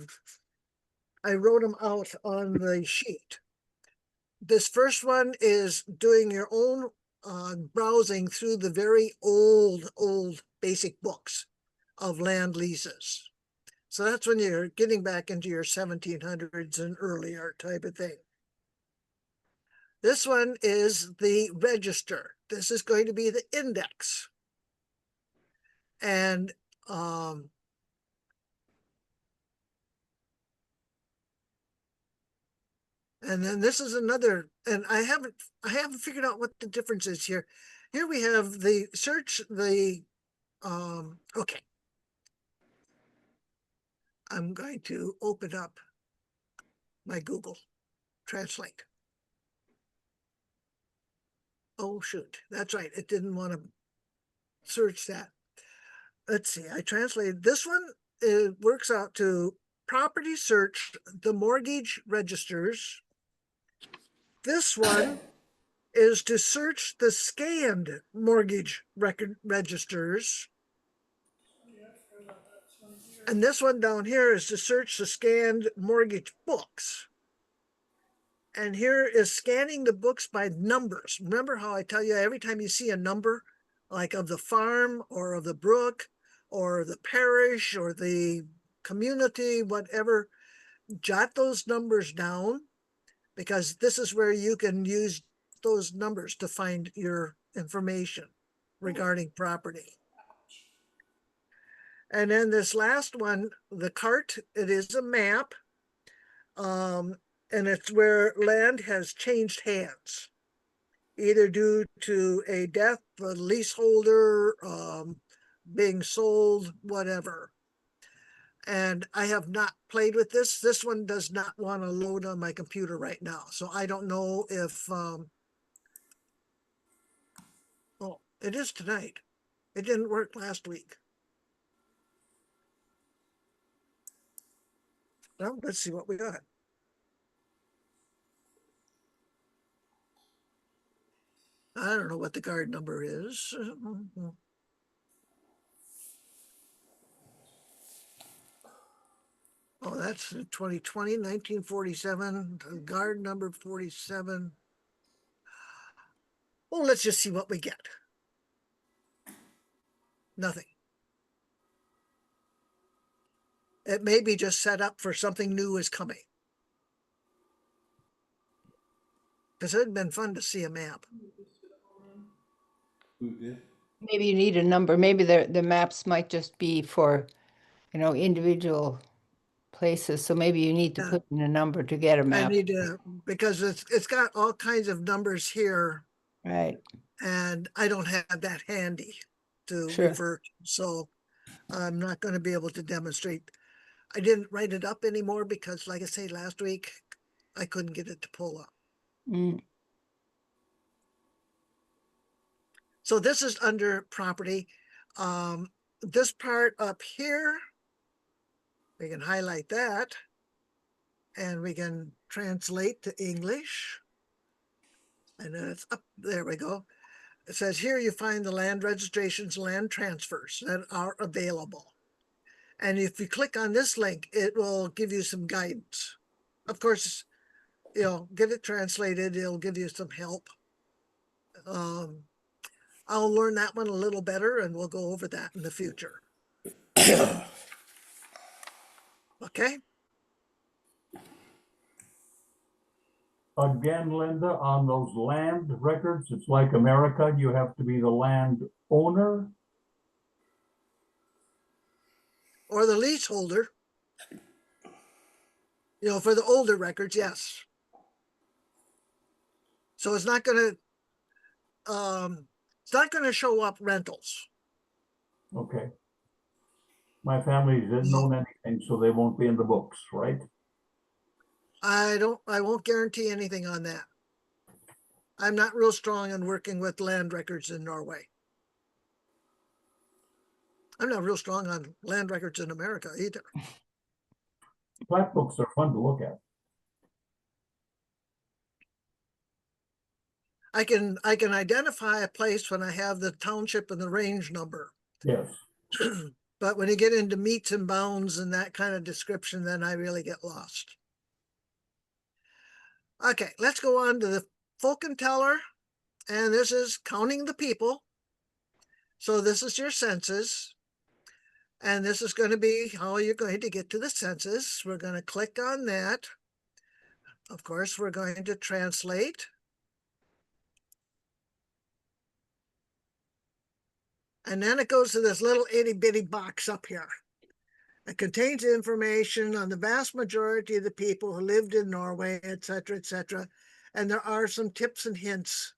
wrote them out on the sheet. This first one is doing your own browsing through the very old basic books of land leases. So that's when you're getting back into your 1700s and earlier type of thing. This one is the register. This is going to be the index. And then this is another, and I haven't figured out what the difference is here. Here we have the search, the okay. I'm going to open up my Google Translate. Oh shoot, that's right. It didn't want to search that. Let's see, I translated this one. It works out to property search the mortgage registers. This one is to search the scanned mortgage record registers. And this one down here is to search the scanned mortgage books. And here is scanning the books by numbers. Remember how I tell you every time you see a number, like of the farm or of the brook or the parish or the community, whatever, jot those numbers down, because this is where you can use those numbers to find your information regarding property. And then this last one, the cart, it is a map. And it's where land has changed hands, either due to a death, a leaseholder, being sold, whatever. And I have not played with this. This one does not want to load on my computer right now. So I don't know if, oh, it is tonight. It didn't work last week. Well, let's see what we got. I don't know what the card number is. Oh, that's 2020, 1947, guard number 47. Well, let's just see what we get. Nothing. It may be just set up for something new is coming. Because it'd been fun to see a map. Maybe you need a number. Maybe the maps might just be for, individual places. So maybe you need to Yeah. put in a number to get a I map. need to, because it's got all kinds of numbers here, Right. and I don't have that handy to Sure. refer to, so I'm not going to be able to demonstrate. I didn't write it up anymore because, like I say, last week, I couldn't get it to pull up. Mm. So this is under property. This part up here, we can highlight that and we can translate to English. And then it's up, there we go. It says here you find the land registrations, land transfers that are available. And if you click on this link, it will give you some guidance. Of course, get it translated, it'll give you some help. I'll learn that one a little better and we'll go over that in the future. Okay. Again, Linda, on those land records, it's like America, you have to be the land owner. Or the leaseholder. For the older records, yes. So it's not gonna show up rentals. Okay. My family didn't own anything, so they won't be in the books, right? I won't guarantee anything on that. I'm not real strong on working with land records in Norway. I'm not real strong on land records in America either. Plat books are fun to look at. I can identify a place when I have the township and the range number. Yes. But when you get into meets and bounds and that kind of description, then I really get lost. Okay, let's go on to the Folketeller. And this is counting the people. So this is your census. And this is going to be how you're going to get to the census. We're going to click on that. Of course, we're going to translate. And then it goes to this little itty bitty box up here. It contains information on the vast majority of the people who lived in Norway, et cetera, et cetera. And there are some tips and hints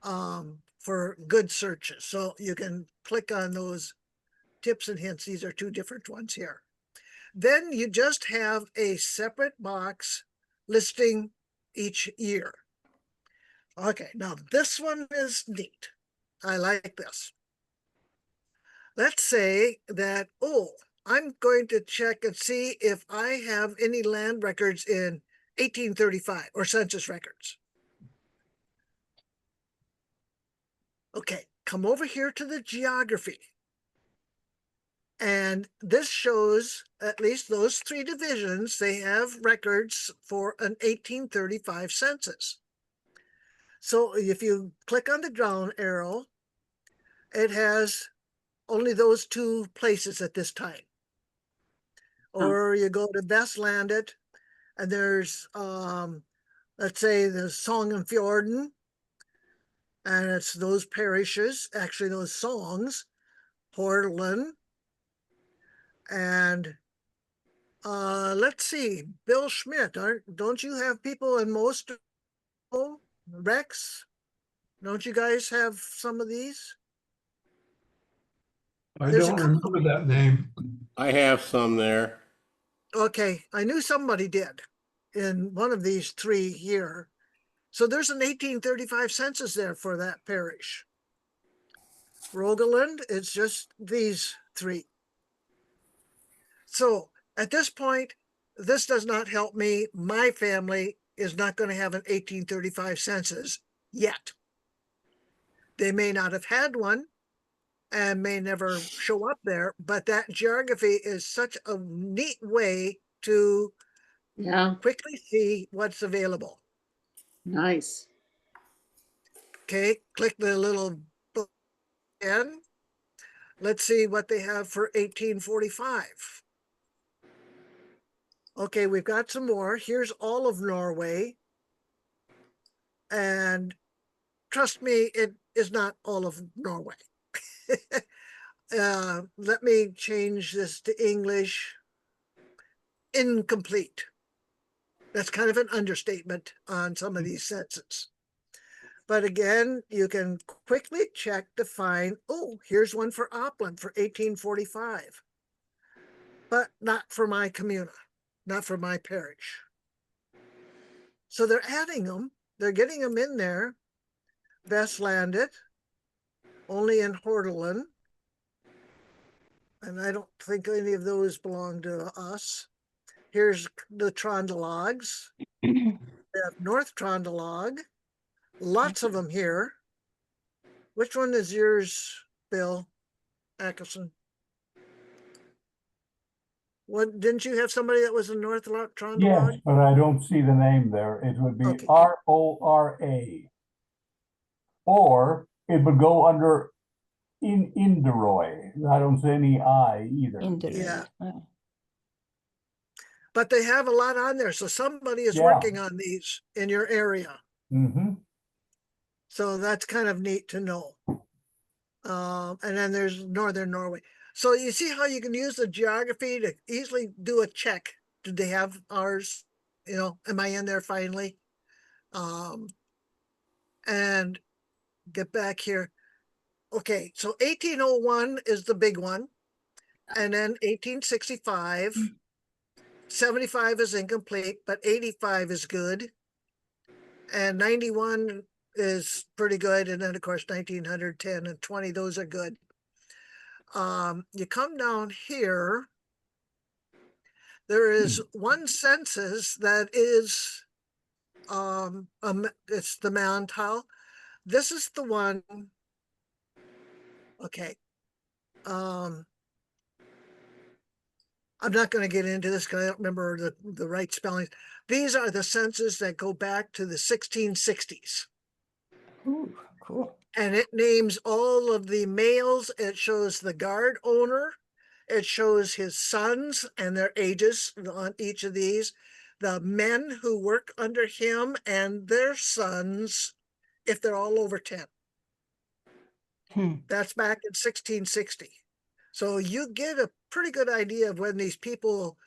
for good searches. So you can click on those tips and hints. These are two different ones here. Then you just have a separate box listing each year. Okay, now this one is neat. I like this. Let's say that, oh, I'm going to check and see if I have any land records in 1835 or census records. Okay, come over here to the geography. And this shows at least those three divisions, they have records for an 1835 census. So if you click on the down arrow, it has only those two places at this time. Or you go to Vestlandet, and there's, let's say the Sognefjorden, and it's those parishes, actually those songs, Hordaland, and let's see, Bill Schmidt, don't you have people in most Rex? Don't you guys have some of these? I There's a don't couple. remember that name. I have some there. Okay, I knew somebody did in one of these three here. So there's an 1835 census there for that parish. Rogaland, it's just these three. So at this point, this does not help me. My family is not going to have an 1835 census yet. They may not have had one and may never show up there, but that geography is such a neat way to quickly see what's available. Nice. Okay, click the little book in. Let's see what they have for 1845. Okay, we've got some more. Here's all of Norway. And trust me, it is not all of Norway. Let me change this to English. Incomplete. That's kind of an understatement on some of these censuses. But again, you can quickly check to find, oh, here's one for Opland for 1845. But not for my communa, not for my parish. So they're adding them. They're getting them in there. Vestlandet, only in Hordaland. And I don't think any of those belong to us. Here's the Trondelags. We have North Trondelag. Lots of them here. Which one is yours, Bill Atkinson? What, didn't you have somebody that was in North Trondelag? Yes, but I don't see the name there. It would be Okay. RORA. Or it would go under Inderoy. I don't see any I either. Yeah. But they have a lot on there. So somebody is Yeah. working on these in your area. Mm-hmm. So that's kind of neat to know. And then there's Northern Norway. So you see how you can use the geography to easily do a check. Did they have ours? You know, am I in there finally? and get back here. Okay, so 1801 is the big one. And then 1865, 75 is incomplete, but 85 is good. And 91 is pretty good. And then of course, 1900, 10 and 20, those are good. You come down here, there is one census that is, it's the Mantel. This is the one, okay. I'm not going to get into this because I don't remember the right spelling. These are the census that go back to the 1660s. Ooh, cool. And it names all of the males. It shows the guard owner. It shows his sons and their ages on each of these. The men who work under him and their sons, if they're all over 10. That's back in 1660. So you get a pretty good idea of when these people,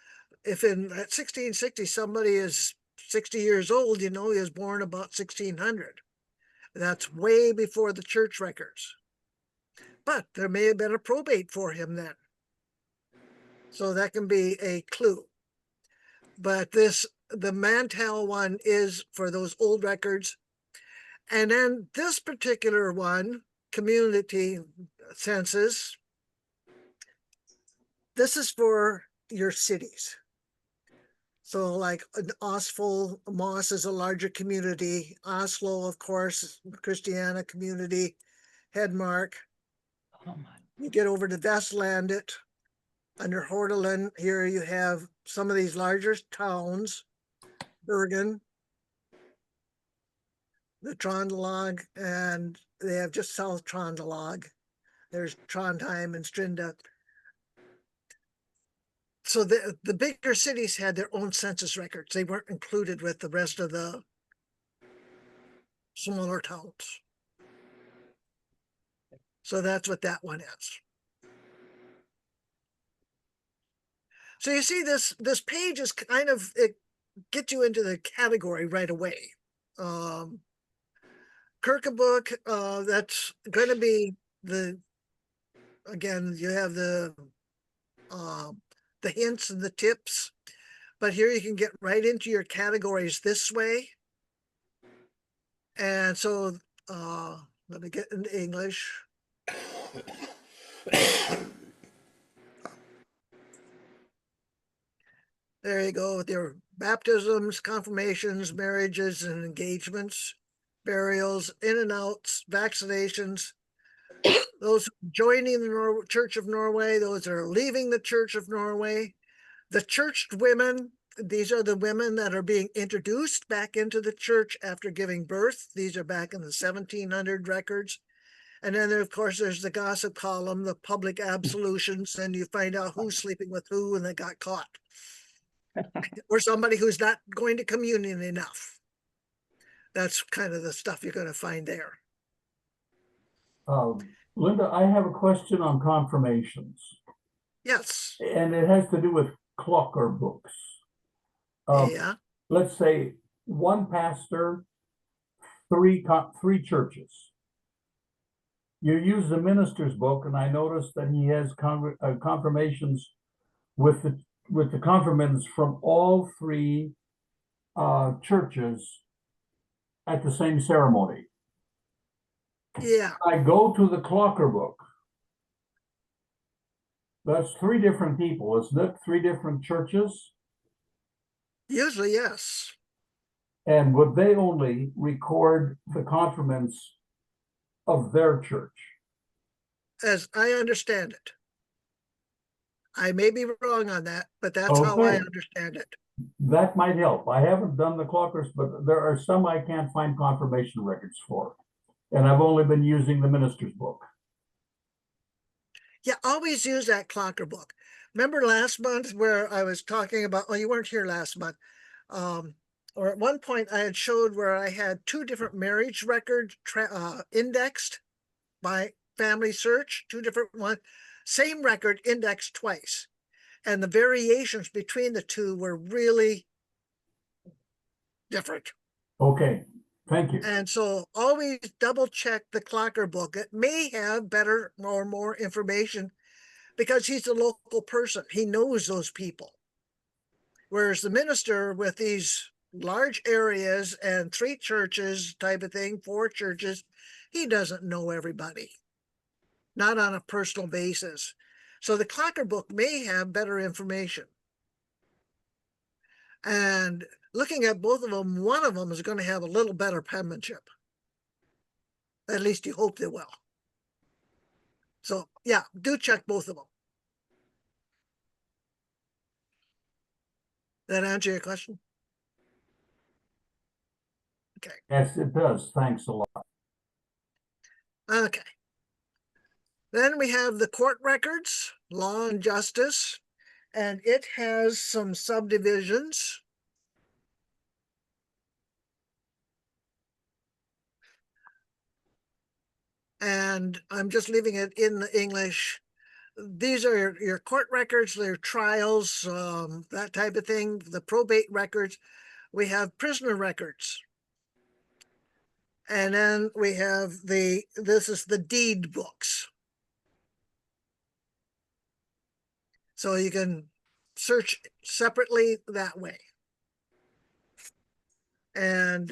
if in 1660 somebody is 60 years old, you know, he was born about 1600. That's way before the church records. But there may have been a probate for him then. So that can be a clue. But the Mantel one is for those old records. And then this particular one, community census, this is for your cities. So like Oslo, Moss is a larger community. Oslo, of course, Christiana community, Hedmark. Oh my. You get over to Vestlandet, under Hordaland, here you have some of these larger towns, Bergen, the Trondelag, and they have just South Trondelag. There's Trondheim and Strinda. So the bigger cities had their own census records. They weren't included with the rest of the smaller towns. So that's what that one is. So you see this page is kind of, it gets you into the category right away. Kirkebook, that's going to be again, you have the hints and the tips, but here you can get right into your categories this way. And so let me get into English. There you go with your baptisms, confirmations, marriages and engagements, burials, in and outs, vaccinations, those joining the Church of Norway, those are leaving the Church of Norway, the churched women, these are the women that are being introduced back into the church after giving birth. These are back in the 1700 records. And then, of course, there's the gossip column, the public absolutions, and you find out who's sleeping with who and they got caught. Or somebody who's not going to communion enough. That's kind of the stuff you're going to find there. Linda, I have a question on confirmations. Yes. And it has to do with clocker books. Yeah. Let's say one pastor, three churches. You use the minister's book, and I noticed that he has confirmations with the confirmants from all three churches at the same ceremony. Yeah. I go to the clocker book. That's three different people, isn't it? Three different churches? Usually, yes. And would they only record the confirmants of their church? As I understand it. I may be wrong on that, but that's how I understand it. That might help. I haven't done the clockers, but there are some I can't find confirmation records for. And I've only been using the minister's book. Yeah, always use that clocker book. Remember last month where I was talking about, well, you weren't here last month. Or at one point I had showed where I had two different marriage records indexed by family search, two different ones, same record indexed twice. And the variations between the two were really different. Okay. Thank you. And so always double check the Clocker book. It may have better or more information because he's a local person. He knows those people. Whereas the minister with these large areas and 3 churches type of thing, 4 churches, he doesn't know everybody, not on a personal basis. So the Clocker book may have better information. And looking at both of them, one of them is going to have a little better penmanship. At least you hope they will. So yeah, do check both of them. That answer your question? Okay. Yes, it does. Thanks a lot. Okay. Then we have the court records, law and justice, and it has some subdivisions. And I'm just leaving it in the English. These are your court records, their trials, that type of thing, the probate records. We have prisoner records. And then we have this is the deed books. So you can search separately that way. And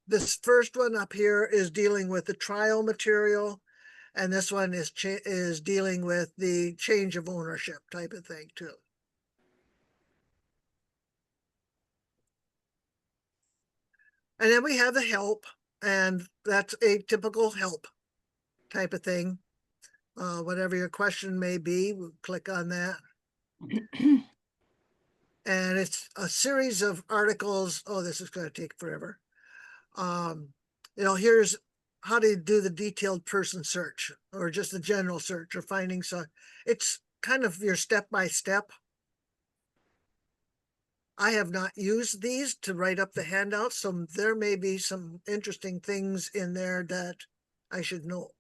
this first one up here is dealing with the trial material. And this one is dealing with the change of ownership type of thing too. And then we have the help, and that's a typical help type of thing. Whatever your question may be, we'll click on that. And it's a series of articles. Oh, this is going to take forever. Here's how to do the detailed person search, or just the general search, or finding. So it's kind of your step-by-step. I have not used these to write up the handouts, so there may be some interesting things in there that I should know.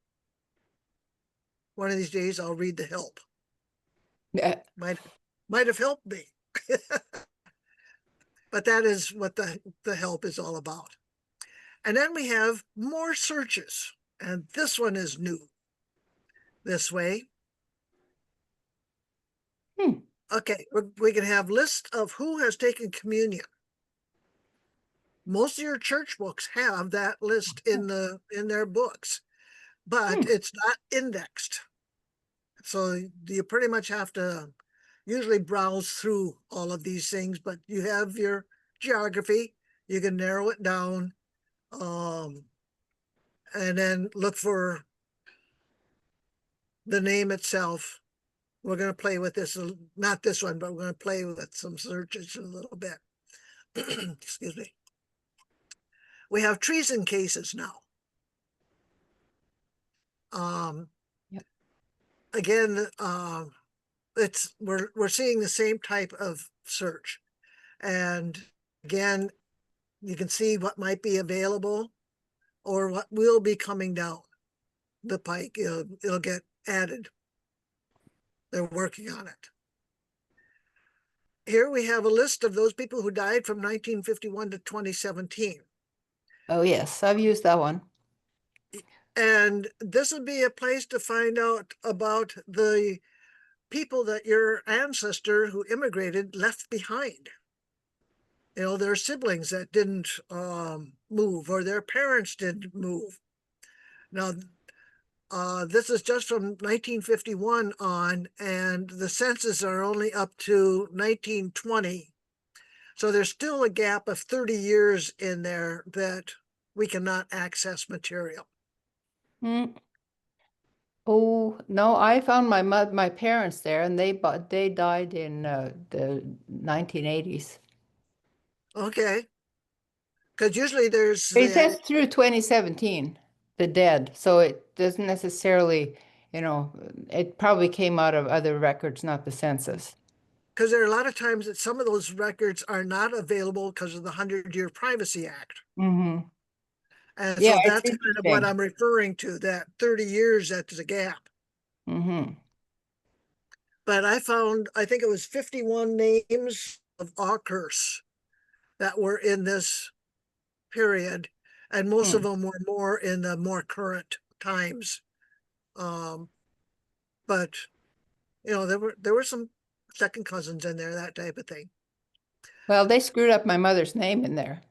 One of these days I'll read the help. Yeah. Might have helped me. But that is what the help is all about. And then we have more searches, and this one is new this way. Okay, we can have lists of who has taken communion. Most of your church books have that list in their books, but it's not indexed. So you pretty much have to usually browse through all of these things, but you have your geography, you can narrow it down, and then look for the name itself. We're going to play with this, not this one, but we're going to play with some searches a little bit. Excuse me. We have treason cases now. Again, we're seeing the same type of search, and again, you can see what might be available or what will be coming down the pike. It'll get added. They're working on it. Here we have a list of those people who died from 1951 to 2017. Oh, yes, I've used that one. And this would be a place to find out about the people that your ancestor who immigrated left behind. Their siblings that didn't move, or their parents didn't move. Now, this is just from 1951 on, and the census are only up to 1920. So there's still a gap of 30 years in there that we cannot access material. Oh, no, I found my parents there, and they died in the 1980s. Okay. Because usually there's It says through 2017, the dead. So it doesn't necessarily, it probably came out of other records, not the census. Because there are a lot of times that some of those records are not available because of the 100-Year Privacy Act. Mm-hmm. And Yeah, so that's kind of what I'm referring to, that 30 years, that's a gap. Mm-hmm. But I think it was 51 names of Aughurst that were in this period. and most of them were more in the more current times. But there were some second cousins in there, that type of thing. Well, they screwed up my mother's name in there.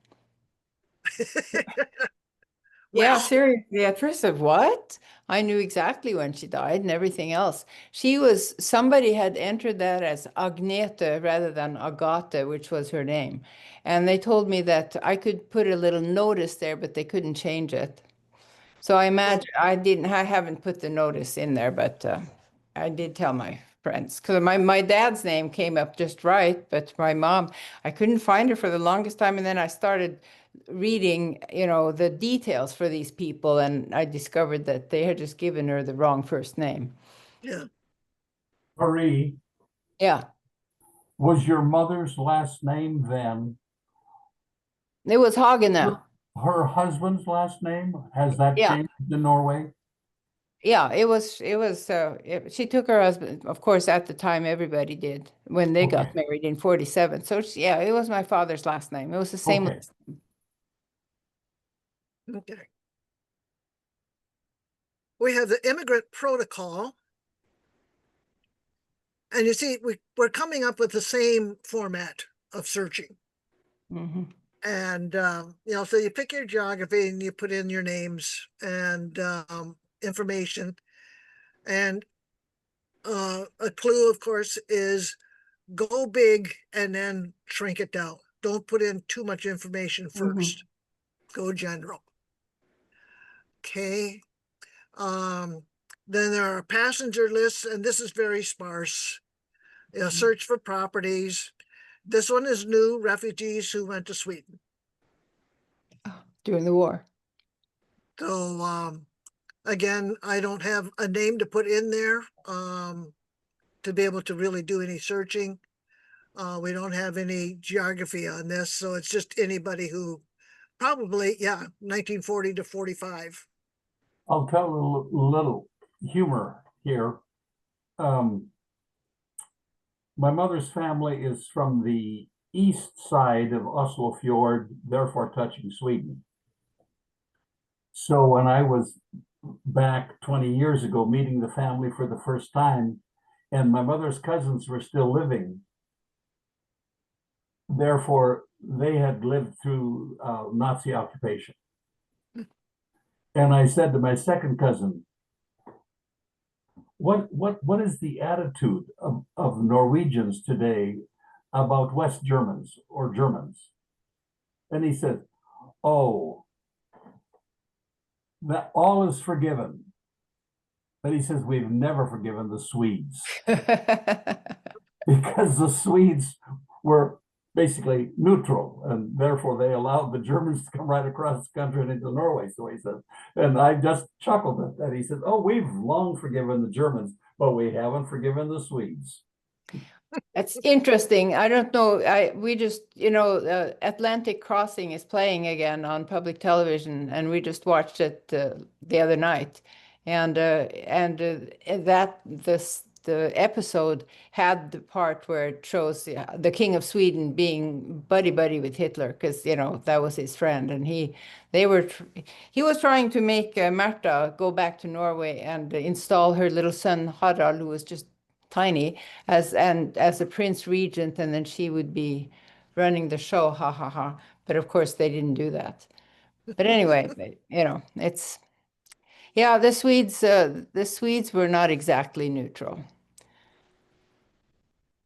Yeah, Well, seriously. At first, of what? I knew exactly when she died and everything else. Somebody had entered that as Agnete rather than Agathe, which was her name. And they told me that I could put a little notice there, but they couldn't change it. So I imagine I haven't put the notice in there, but I did tell my friends because my dad's name came up just right, but my mom, I couldn't find her for the longest time. And then I started reading, the details for these people, and I discovered that they had just given her the wrong first name. yeah. Marie, Yeah, was your mother's last name then it was Hagen now. her husband's last name? Has that Yeah. changed in Norway? Yeah, she took her husband, of course, at the time everybody did when they got Okay. married in 47. So yeah, it was my father's last name. It was the same. Okay. Okay. We have the immigrant protocol. And you see, we're coming up with the same format of searching. Mhm. And, so you pick your geography and you put in your names and information. And a clue, of course, is go big and then shrink it down. Don't put in too much information first. Go general. Okay. Then there are passenger lists, and this is very sparse. Search for properties. This one is new, refugees who went to Sweden. During the war. So again, I don't have a name to put in there to be able to really do any searching. We don't have any geography on this, so it's just anybody who probably, 1940 to 45. I'll tell a little humor here. My mother's family is from the east side of Oslo Fjord, therefore touching Sweden. So when I was back 20 years ago meeting the family for the first time, and my mother's cousins were still living, therefore they had lived through Nazi occupation. And I said to my second cousin, what is the attitude of Norwegians today about West Germans or Germans? And he said, oh, that all is forgiven. But he says, we've never forgiven the Swedes because the Swedes were basically neutral, and therefore they allowed the Germans to come right across the country and into Norway. So he said, and I just chuckled at that. He said, oh, we've long forgiven the Germans, but we haven't forgiven the Swedes. It's interesting. I don't know. We just, Atlantic Crossing is playing again on public television, and we just watched it the other night, and the episode had the part where it shows the King of Sweden being buddy with Hitler, because that was his friend, and he was trying to make Märtha go back to Norway and install her little son Harald, who was just tiny, as a prince regent, and then she would be running the show, ha ha ha. But of course they didn't do that. But anyway, it's the Swedes were not exactly neutral.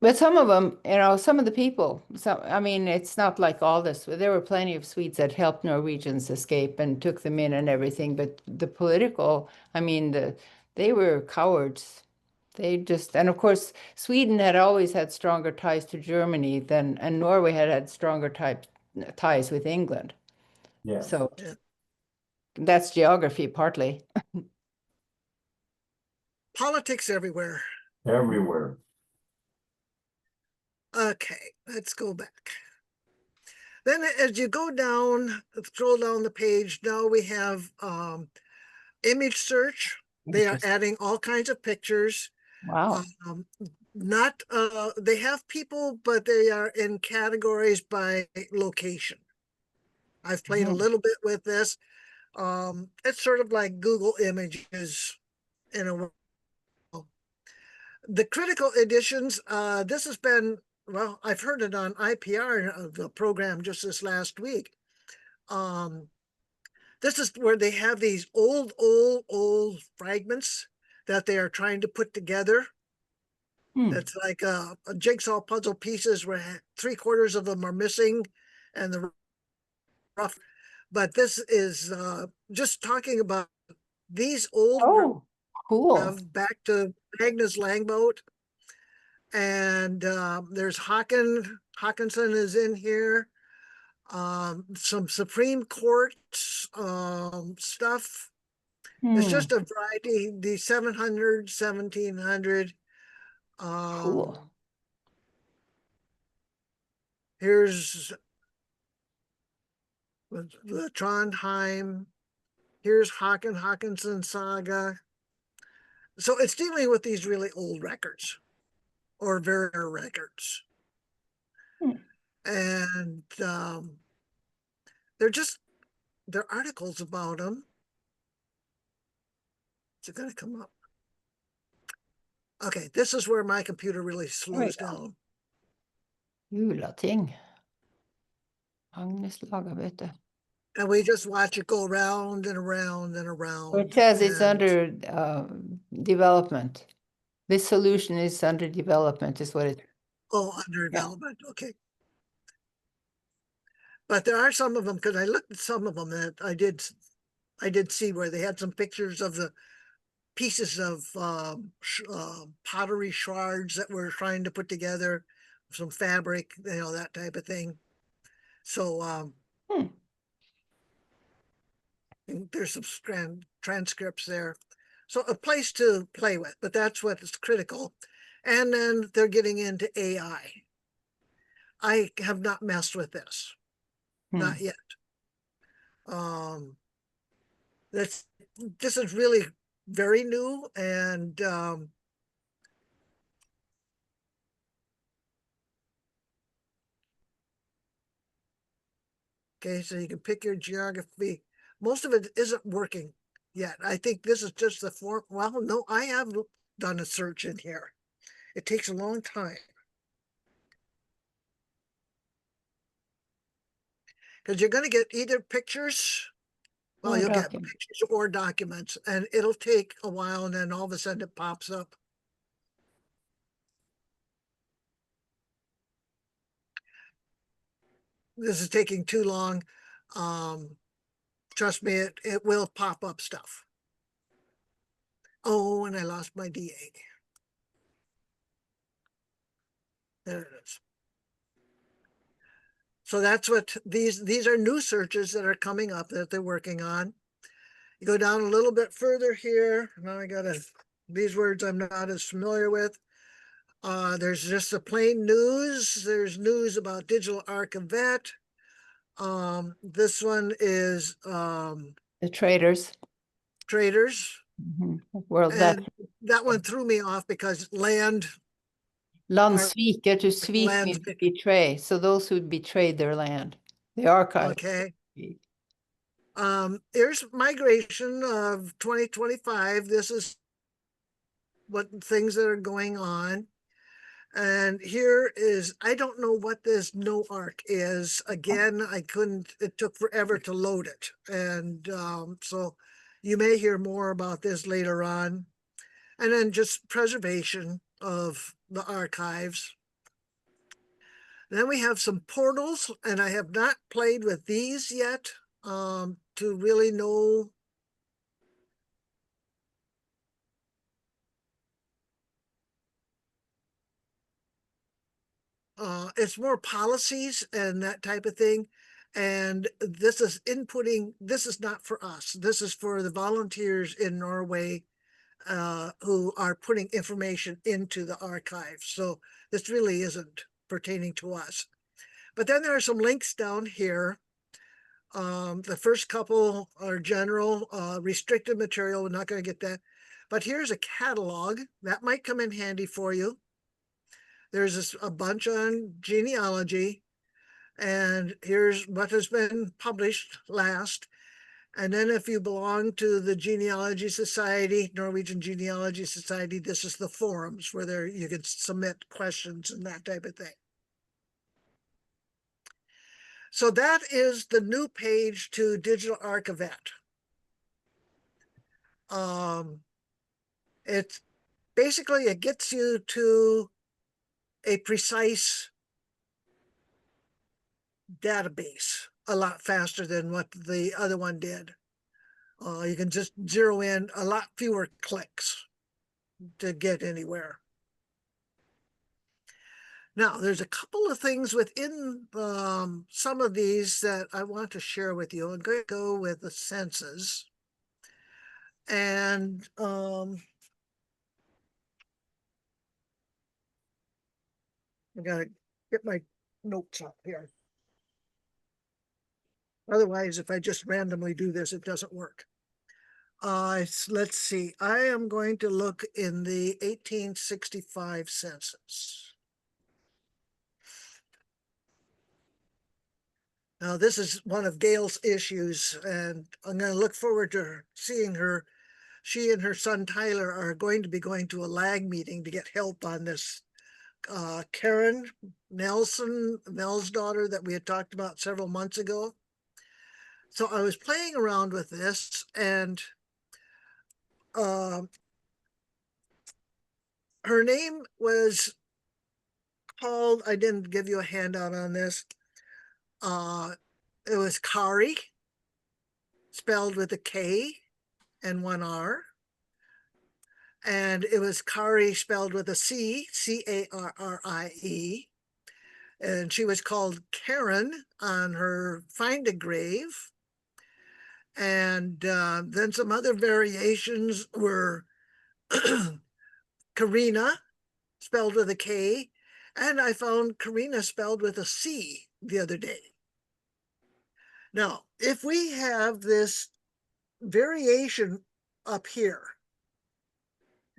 But some of them, some of the people, it's not like all this. There were plenty of Swedes that helped Norwegians escape and took them in and everything. But the political, they were cowards. And of course, Sweden had always had stronger ties to Germany and Norway had stronger ties with England. Yeah. So that's geography partly. Politics everywhere. Everywhere. Okay, let's go back. Then as you go down, scroll down the page, now we have image search. They are adding all kinds of pictures. Wow. They have people, but they are in categories by location. I've played a Mhm. little bit with this. It's sort of like Google Images in a way. The critical editions, this has been, well, I've heard it on IPR, the program just this last week. This is where they have these old fragments that they are trying to put together. Hmm. That's like a jigsaw puzzle pieces where 3/4 of them are missing and the rough. But this is just talking about these old Oh, cool. back to Magnus Langboat. And there's Hawkinson is in here. Some Supreme Court stuff. It's Hmm. just a variety, the 700, 1700. Cool. Here's the Trondheim. Here's Hawkinson saga. So it's dealing with these really old records or very rare records. Hmm. And they're articles about them. Is it going to come up? Okay, this is where my computer really slows down. Julating. Agnes lagar, vet du. And we just watch it go around and around and So around. it says it's and- under development. This solution is under development, is what it. Oh, under development, okay. But there are some of them, because I looked at some of them that I did see where they had some pictures of the pieces of pottery shards that we're trying to put together, some fabric, that type of thing. So there's some transcripts there. So a place to play with, but that's what is critical. And then they're getting into AI. I have not messed with this, not yet. This is really very new, and okay, so you can pick your geography. Most of it isn't working yet. I think this is just the form. Well, no, I have done a search in here. It takes a long time. Because you're going to get either pictures, well, Or you'll get documents. pictures or documents, and it'll take a while, and then all of a sudden it pops up. This is taking too long. Trust me, it will pop up stuff. Oh, and I lost my DA. There it is. So that's what these are new searches that are coming up that they're working on. You go down a little bit further here. Now I got these words I'm not as familiar with. There's just the plain news. There's news about digital archivette. This one is The traders. traders. Well, that And that one threw me off because land. landsviker to svik Land- means betray. So those who betrayed their land, the archive. Okay. Here's migration of 2025. This is what things that are going on. And here is, I don't know what this no arc is. Again, it took forever to load it. And so you may hear more about this later on. And then just preservation of the archives. Then we have some portals, and I have not played with these yet to really know. It's more policies and that type of thing. And this is inputting, this is not for us. This is for the volunteers in Norway who are putting information into the archive. So this really isn't pertaining to us. But then there are some links down here. The first couple are general, restricted material. We're not going to get that. But here's a catalog that might come in handy for you. There's a bunch on genealogy. And here's what has been published last. And then if you belong to the Genealogy Society, Norwegian Genealogy Society, this is the forums where there you can submit questions and that type of thing. So that is the new page to Digital Archivet. It's basically, it gets you to a precise database a lot faster than what the other one did. You can just zero in a lot fewer clicks to get anywhere. Now, there's a couple of things within some of these that I want to share with you. I'm going to go with the census. And I got to get my notes up here. Otherwise, if I just randomly do this, it doesn't work. Let's see. I am going to look in the 1865 census. Now, this is one of Gail's issues, and I'm going to look forward to seeing her. She and her son Tyler are going to be going to a lag meeting to get help on this. Karen Nelson, Mel's daughter, that we had talked about several months ago. So I was playing around with this, and her name was called, I didn't give you a handout on this. It was Kari, spelled with a K and one R. And it was Kari spelled with a C, C-A-R-R-I-E. And she was called Karen on her find a grave. And then some other variations were Karina, spelled with a K, and I found Karina spelled with a C the other day. Now, if we have this variation up here,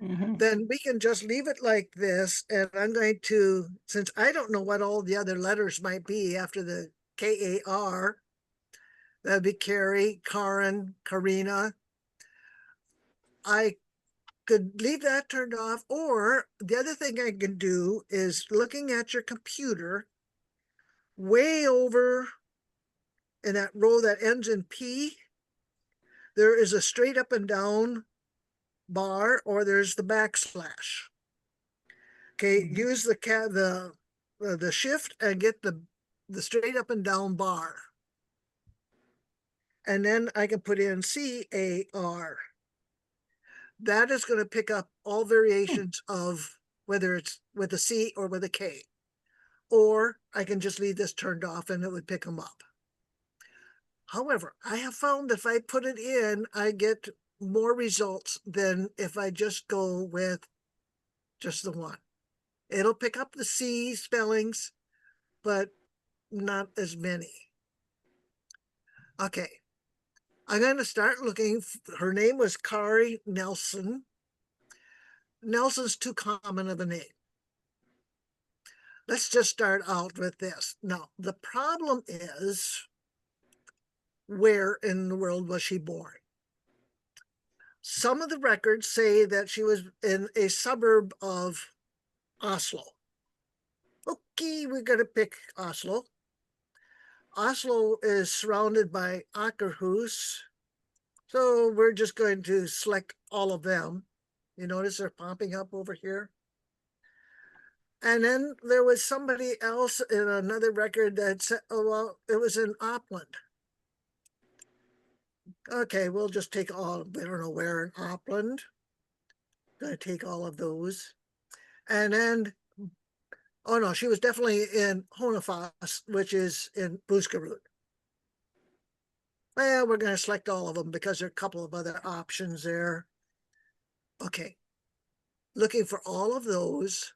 then we can just leave it like this. And I'm going to, since I don't know what all the other letters might be after the K-A-R, that'd be Carrie, Karen, Karina. I could leave that turned off, or the other thing I can do is looking at your computer way over in that row that ends in P, there is a straight up and down bar, or there's the backslash. Okay, use the shift and get the straight up and down bar. And then I can put in C-A-R. That is going to pick up all variations of whether it's with a C or with a K. Or I can just leave this turned off and it would pick them up. However, I have found if I put it in, I get more results than if I just go with just the one. It'll pick up the C spellings, but not as many. Okay. I'm going to start looking. Her name was Kari Nelson. Nelson's too common of a name. Let's just start out with this. Now, the problem is, where in the world was she born? Some of the records say that she was in a suburb of Oslo. Okay, we're going to pick Oslo. Oslo is surrounded by Akerhus, so we're just going to select all of them. You notice they're popping up over here. And then there was somebody else in another record that said, oh, well, it was in Uppland. Okay, we'll just take all, we don't know where in Uppland. Gonna take all of those. And then, oh no, she was definitely in Honefas, which is in Buskerud. Well, we're gonna select all of them because there are a couple of other options there. Okay, looking for all of those.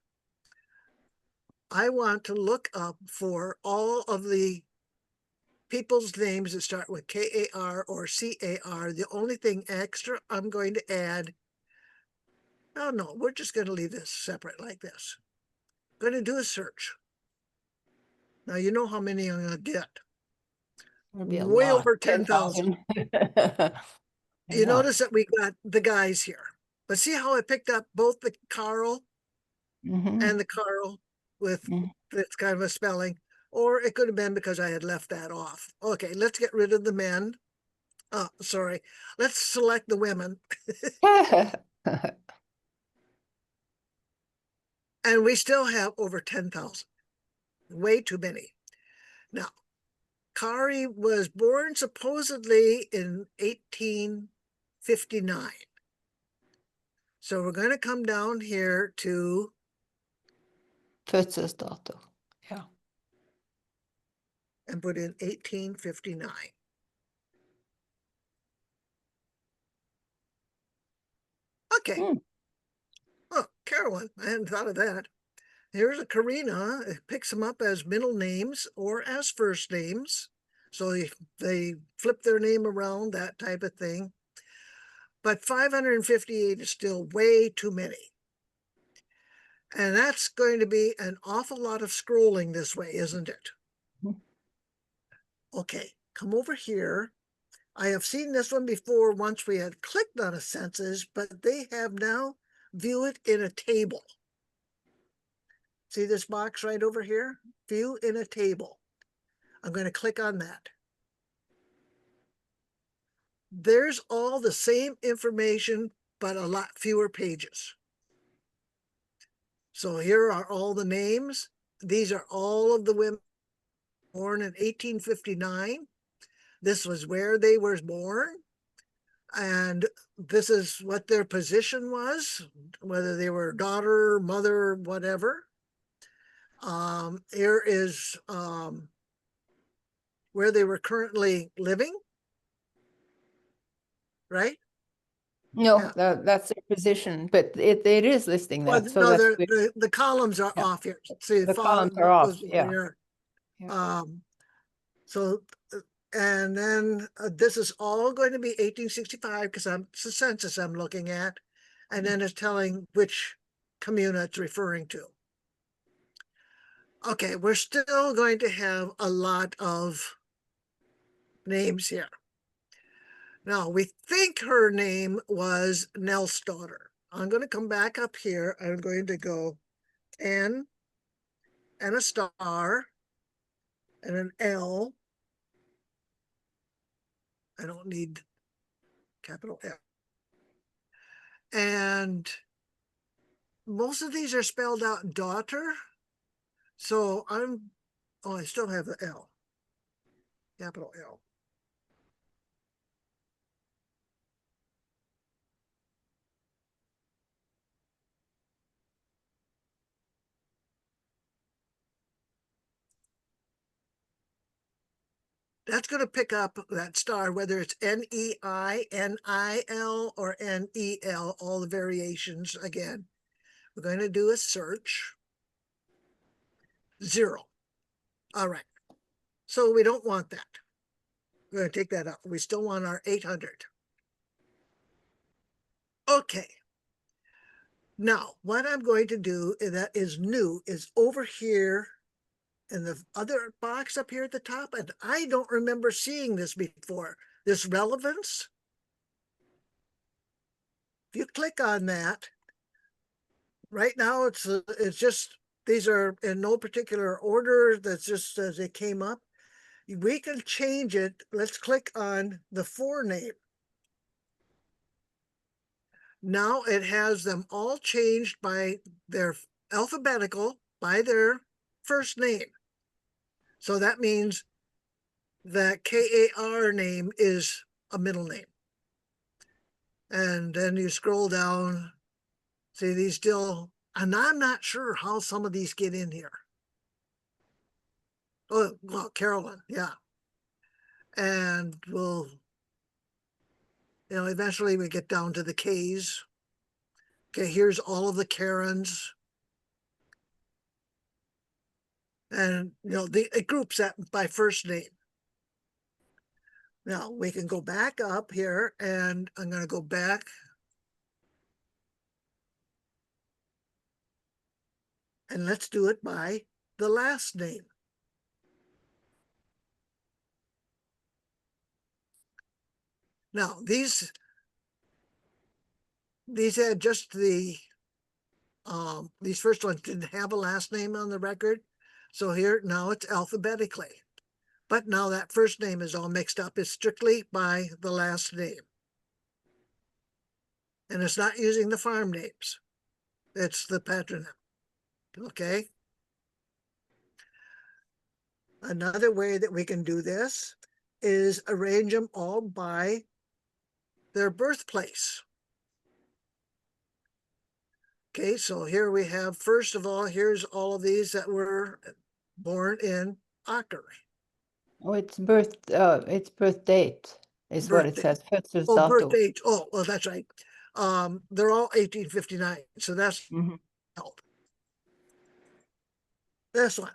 I want to look up for all of the people's names that start with K-A-R or C-A-R. The only thing extra I'm going to add, oh no, we're just going to leave this separate like this. I'm going to do a search. Now, you know how many I'm gonna get. It'll be a Way lot. over 10,000. 10,000. You Yeah. notice that we got the guys here. But see how I picked up both the Carl Mhm. and the Carl with Mhm. this kind of a spelling? Or it could have been because I had left that off. Okay, let's get rid of the men. Oh, sorry. Let's select the women. And we still have over 10,000. Way too many. Now, Kari was born supposedly in 1859. So we're going to come down here to Födselsdatum. Yeah. and put in 1859. Okay. Hmm. Oh, Carolyn, I hadn't thought of that. Here's a Karina. It picks them up as middle names or as first names. So they flip their name around, that type of thing. But 558 is still way too many. And that's going to be an awful lot of scrolling this way, isn't it? Mhm. Okay, come over here. I have seen this one before once we had clicked on a census, but they have now view it in a table. See this box right over here? View in a table. I'm going to click on that. There's all the same information, but a lot fewer pages. So here are all the names. These are all of the women born in 1859. This was where they were born. And this is what their position was, whether they were daughter, mother, whatever. Here is where they were currently living, right? No, Yeah. that's their position, but it is listing Well, that. So no, that's weird. the columns are Yeah. off here. See, The follow columns are what off, goes yeah. here. Yeah. So, and then this is all going to be 1865 because it's the census I'm looking at, and then it's telling which commune it's referring to. Okay, we're still going to have a lot of names here. Now, we think her name was Nell's daughter. I'm going to come back up here. I'm going to go N and a star and an L. I don't need capital L. And most of these are spelled out daughter. So I still have the L, capital L. That's going to pick up that star, whether it's N-E-I, N-I-L, or N-E-L, all the variations again. We're going to do a search. 0. All right. So we don't want that. We're going to take that out. We still want our 800. Okay. Now, what I'm going to do that is new is over here in the other box up here at the top, and I don't remember seeing this before. This relevance. If you click on that, right now it's just, these are in no particular order. That's just as it came up. We can change it. Let's click on the forename. Now it has them all changed by their alphabetical, by their first name. So that means that KAR name is a middle name. And then you scroll down, see these still, and I'm not sure how some of these get in here. Oh, well, Carolyn, yeah. And we'll, eventually we get down to the K's. Okay, here's all of the Karens. And, it groups that by first name. Now we can go back up here, and I'm going to go back. And let's do it by the last name. Now, these had just the, these first ones didn't have a last name on the record. So here, now it's alphabetically. But now that first name is all mixed up. It's strictly by the last name. And it's not using the farm names. It's the patronym. Okay. Another way that we can do this is arrange them all by their birthplace. Okay, so here we have, first of all, here's all of these that were born in Aker. Oh, it's birth date is what it Birth date. says. Oh, birth Födelsedatum. date. Oh, well, that's right. They're all 1859. So that's Mhm. help. This one,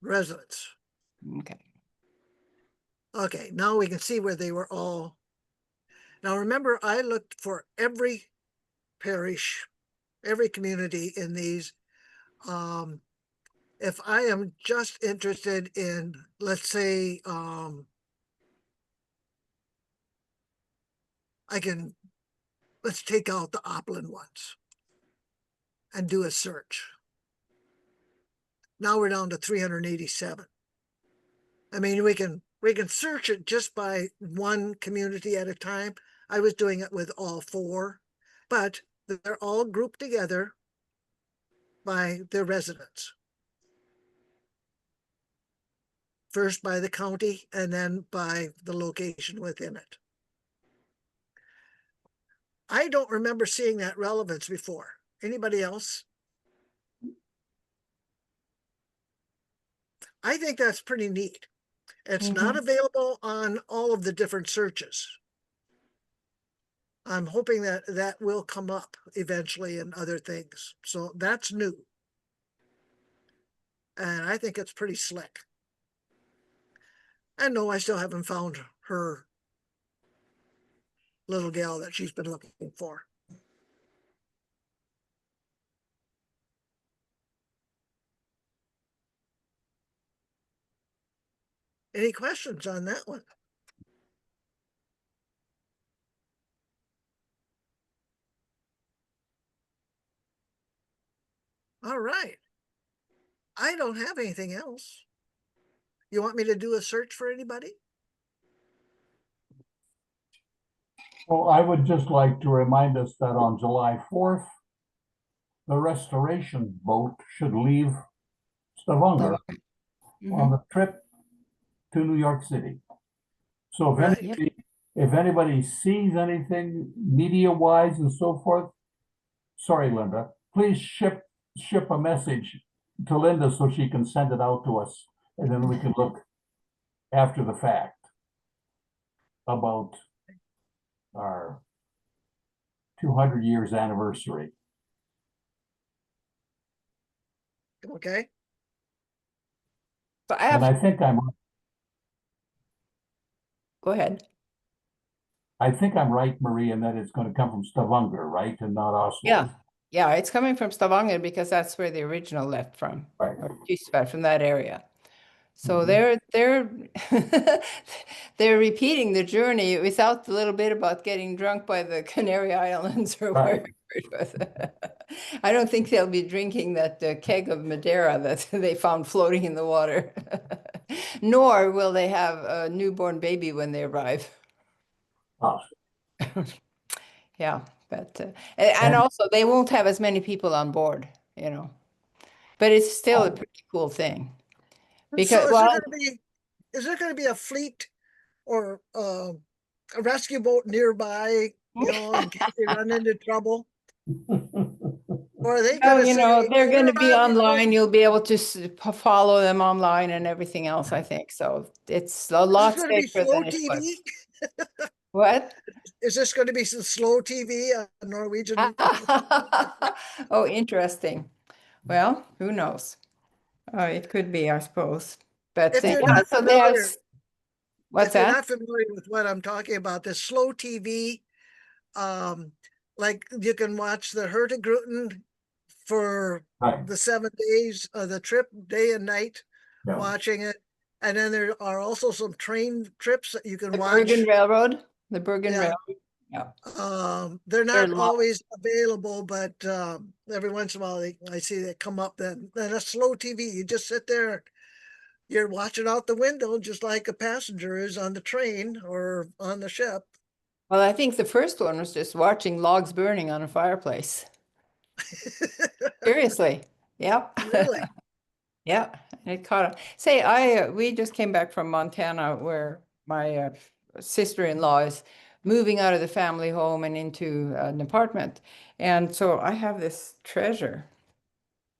residence. Okay. Okay, now we can see where they were all. Now remember, I looked for every parish, every community in these. If I am just interested in, let's say, let's take out the Opland ones and do a search. Now we're down to 387. I mean, we can search it just by one community at a time. I was doing it with all four, but they're all grouped together by their residents. First by the county and then by the location within it. I don't remember seeing that relevance before. Anybody else? I think that's pretty neat. It's not available on all of the different searches. I'm hoping that that will come up eventually in other things. So that's new. And I think it's pretty slick. And no, I still haven't found her little gal that she's been looking for. Any questions on that one? All right. I don't have anything else. You want me to do a search for anybody? Well, I would just like to remind us that on July 4th, the restoration boat should leave Stavanger on the trip to New York City. So if Right. anybody sees anything media-wise and so forth, sorry, Linda, please ship a message to Linda so she can send it out to us, and then we can look after the fact about our 200 years anniversary. Okay. So I And have, I think I'm go ahead. right, Marie, in that it's going to come from Stavanger, right, and not Oslo. Yeah. Yeah, it's coming from Stavanger because that's where the original left from, Right. or Tysvær, from that area. So Mhm. they're they're repeating the journey without the little bit about getting drunk by the Canary Islands or Right. wherever it was. I don't think they'll be drinking that keg of Madeira that they found floating in the water. Nor will they have a newborn baby when they arrive. Ah, Yeah, but and also they won't have as many people on board, you know. But it's still a pretty cool thing. Because, So well, is there going to be a fleet or a rescue boat nearby, you know, in case they run into trouble? Or are they well, going to you say, know, they're going to "We're be on your online. boat"? You'll be able to follow them online and everything else, I think. So it's a Is this lot going to be safer slow than it was. TV? What? Is this going to be some slow TV on Norwegian? Oh, interesting. Well, who knows? It could be, I suppose. But If you're yeah, not so there's familiar, what's if you're that? not familiar with what I'm talking about, this slow TV, like you can watch the Hurtigruten for Right. the 7 days of the trip, day and night, Yeah. watching it. And then there are also some train trips that you can The watch. Bergen Railroad? The Bergen Yeah. Rail. Yeah. They're They're not long. always available, but every once in a while I see they come up. Then a slow TV. You just sit there, you're watching out the window, just like a passenger is on the train or on the ship. Well, I think the first one was just watching logs burning on a fireplace. Seriously. Yeah. Really? Yeah, and it caught. Say, we just came back from Montana, where my sister-in-law is moving out of the family home and into an apartment, and so I have this treasure,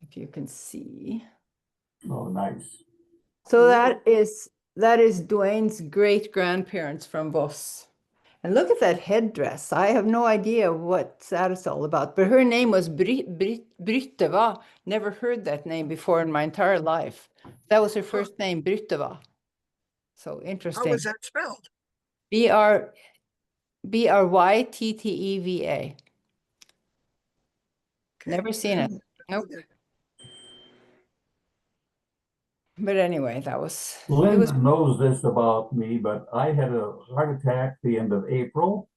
if you can see. Oh, nice. So that is Dwayne's great-grandparents from Voss. And look at that headdress. I have no idea what that is all about. But her name was Brytteva. Never heard that name before in my entire life. That was her first name, Brytteva. So How interesting. is that spelled? Brytteva. Okay. Never seen it. Nope. But anyway, it was Linda knows this about me, but I had a heart attack the end of April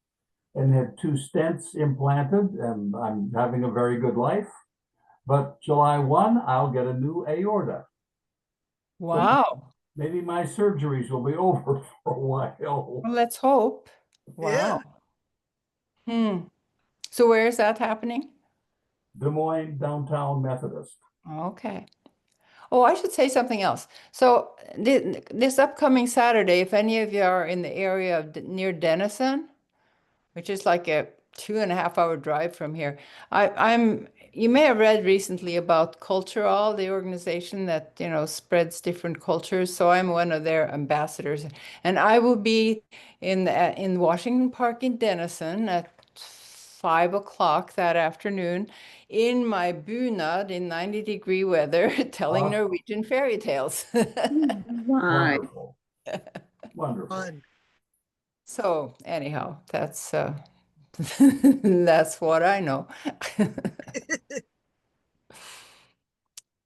and had 2 stents implanted, and I'm having a very good life. But July 1, I'll get a new aorta. wow. Maybe my surgeries will be over for a while. Well, let's hope. Yeah. Wow. So where is that happening? Des Moines Downtown Methodist. Okay. Oh, I should say something else. So this upcoming Saturday, if any of you are in the area of near Denison, which is like a 2.5 hour drive from here, you may have read recently about Cultural, the organization that, spreads different cultures. So I'm one of their ambassadors, and I will be in Washington Park in Denison at 5 o'clock that afternoon in my bunad in 90-degree weather, telling Norwegian fairy tales. Wonderful. Wonderful. Fun. So anyhow, that's that's what I know.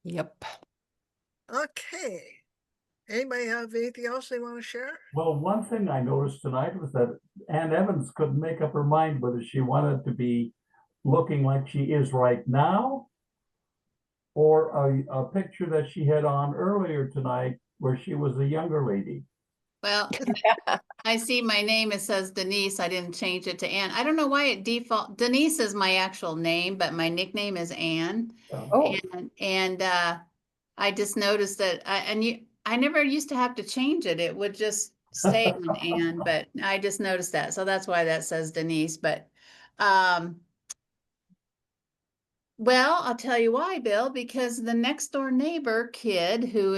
Yep. Okay. Anybody have anything else they want to share? Well, one thing I noticed tonight was that Ann Evans couldn't make up her mind whether she wanted to be looking like she is right now, or a picture that she had on earlier tonight where she was a younger lady. Well, I see my name, it says Denise. I didn't change it to Ann. I don't know why it default. Denise is my actual name, but my nickname is Ann. Oh, And I just noticed that I never used to have to change it. It would just stay on Ann, but I just noticed that. So that's why that says Denise. But well, I'll tell you why, Bill, because the next door neighbor kid who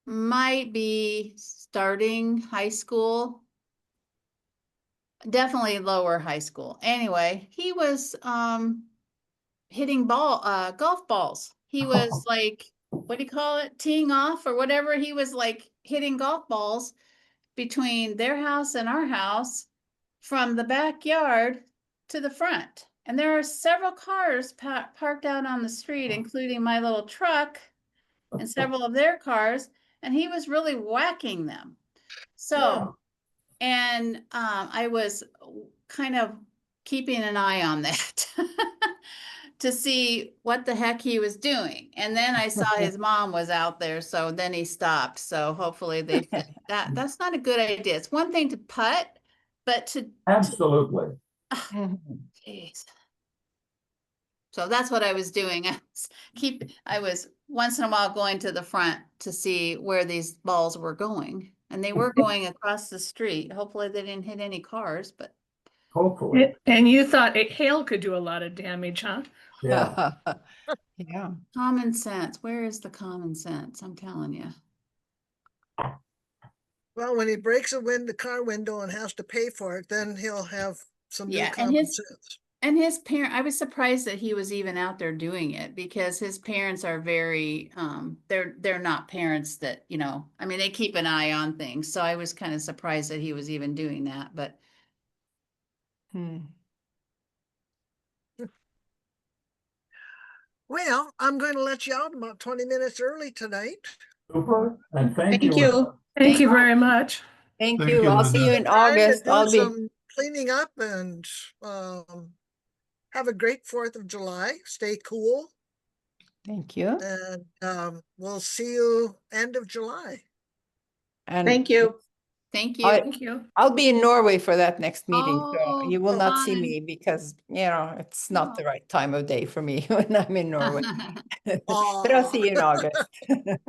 might be starting high school, definitely lower high school. Anyway, he was hitting golf balls. He was like, what do you call it? Teeing off or whatever. He was like hitting golf balls between their house and our house from the backyard to the front. And there are several cars parked out on the street, including my little truck and several of their cars. And he was really whacking them. So, and I was kind of keeping an eye on that to see what the heck he was doing. And then I saw his mom was out there. So then he stopped. So hopefully they fixed that. That's not a good idea. It's one thing to putt, but to Absolutely. Jeez. So that's what I was doing. I was once in a while going to the front to see where these balls were going. And they were going across the street. Hopefully they didn't hit any cars, but Hopefully. And you thought hail could do a lot of damage, huh? Yeah. Yeah. common sense. Where is the common sense? I'm telling you. Well, when he breaks the car window and has to pay for it, then he'll have some new common sense. And his parent, I was surprised that he was even out there doing it, because his parents are very, they're not parents that, I mean, they keep an eye on things. So I was kind of surprised that he was even doing that, but. Well, I'm going to let you out about 20 minutes early tonight. Super. And thank Thank you. you. Thank you very much. Thank Thank you. you, I'll see you Linda. in Time to August. do I'll be, some cleaning up and have a great 4th of July. Stay cool, thank you. and we'll see you end of July. And Thank you. Thank you. I- Thank you. I'll be in Norway for that next meeting, so Oh, you will not see fun. me because, it's not Oh. the right time of day for me when I'm in Norway. But I'll Aw. see you in August.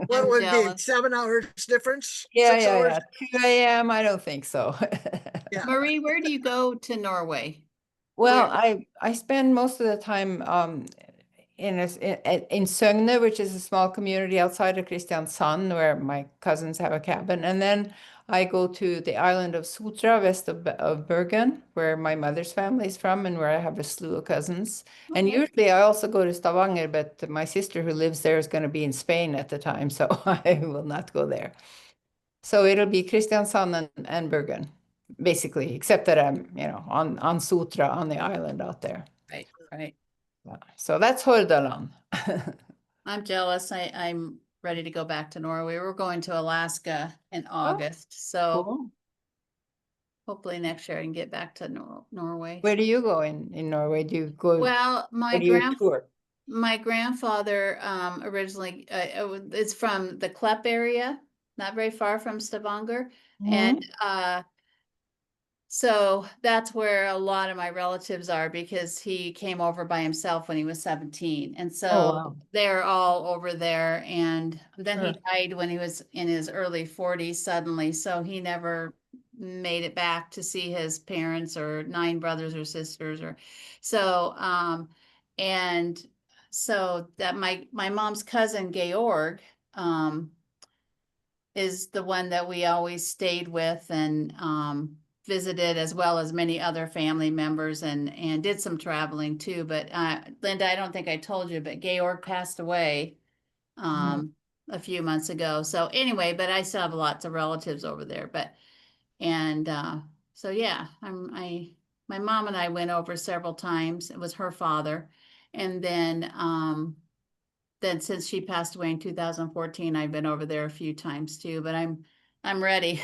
What I'm would be jealous. 7 hours difference? Yeah, 6 yeah, hours? yeah. 2 a.m. I don't think so. Yeah. Marie, where do you go to Norway? Well, Where- I spend most of the time in Søgne, which is a small community outside of Kristiansand, where my cousins have a cabin, and then I go to the island of Sotra, west of Bergen, where my mother's family is from, and where I have a slew of cousins. And Okay. usually I also go to Stavanger, but my sister who lives there is going to be in Spain at the time, so I will not go there. So it'll be Kristiansand and Bergen, basically, except that I'm, on Sotra, on the island out there. Right, right. Yeah. So that's Hordaland. I'm jealous. I'm ready to go back to Norway. We're going to Alaska in August, so Cool. hopefully next year I can get back to Norway. Where do you go in Norway? Do you go, Well, or do you tour? my grandfather originally it's from the Klepp area, not very far from Stavanger, and so that's where a lot of my relatives are because he came over by himself when he was 17. And so wow. they're all over there. And then he Sure. died when he was in his early 40s suddenly. So he never made it back to see his parents or 9 brothers or sisters or so and so that my mom's cousin Georg is the one that we always stayed with and visited, as well as many other family members, and did some traveling too. But Linda, I don't think I told you, but Georg passed away a few months ago. So anyway, but I still have lots of relatives over there. But and so yeah, my mom and I went over several times. It was her father, and then since she passed away in 2014, I've been over there a few times too, but I'm ready.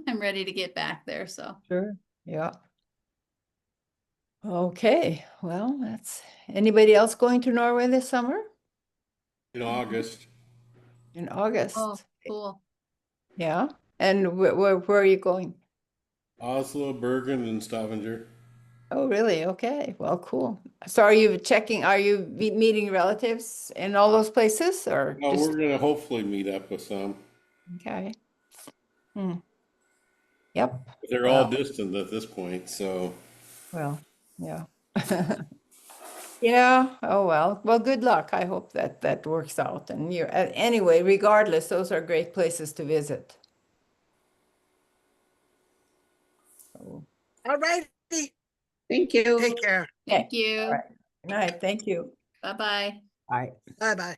I'm ready to get back there. So Sure. Yeah. Okay. Well, anybody else going to Norway this summer? In August. In August. oh, cool. Yeah. And where are you going? Oslo, Bergen, and Stavanger. Oh, really? Okay. Well, cool. So are you meeting relatives in all those places or No, just, we're gonna hopefully meet up with some. okay. Yep. But they're all distant at this point, so. Well, yeah. Yeah. Oh, well. Well, good luck. I hope that works out. And anyway, regardless, those are great places to visit. So, All righty. Thank you. Take care. Thank okay. you. All right. Good night. Thank you. Bye-bye. Bye. Bye-bye.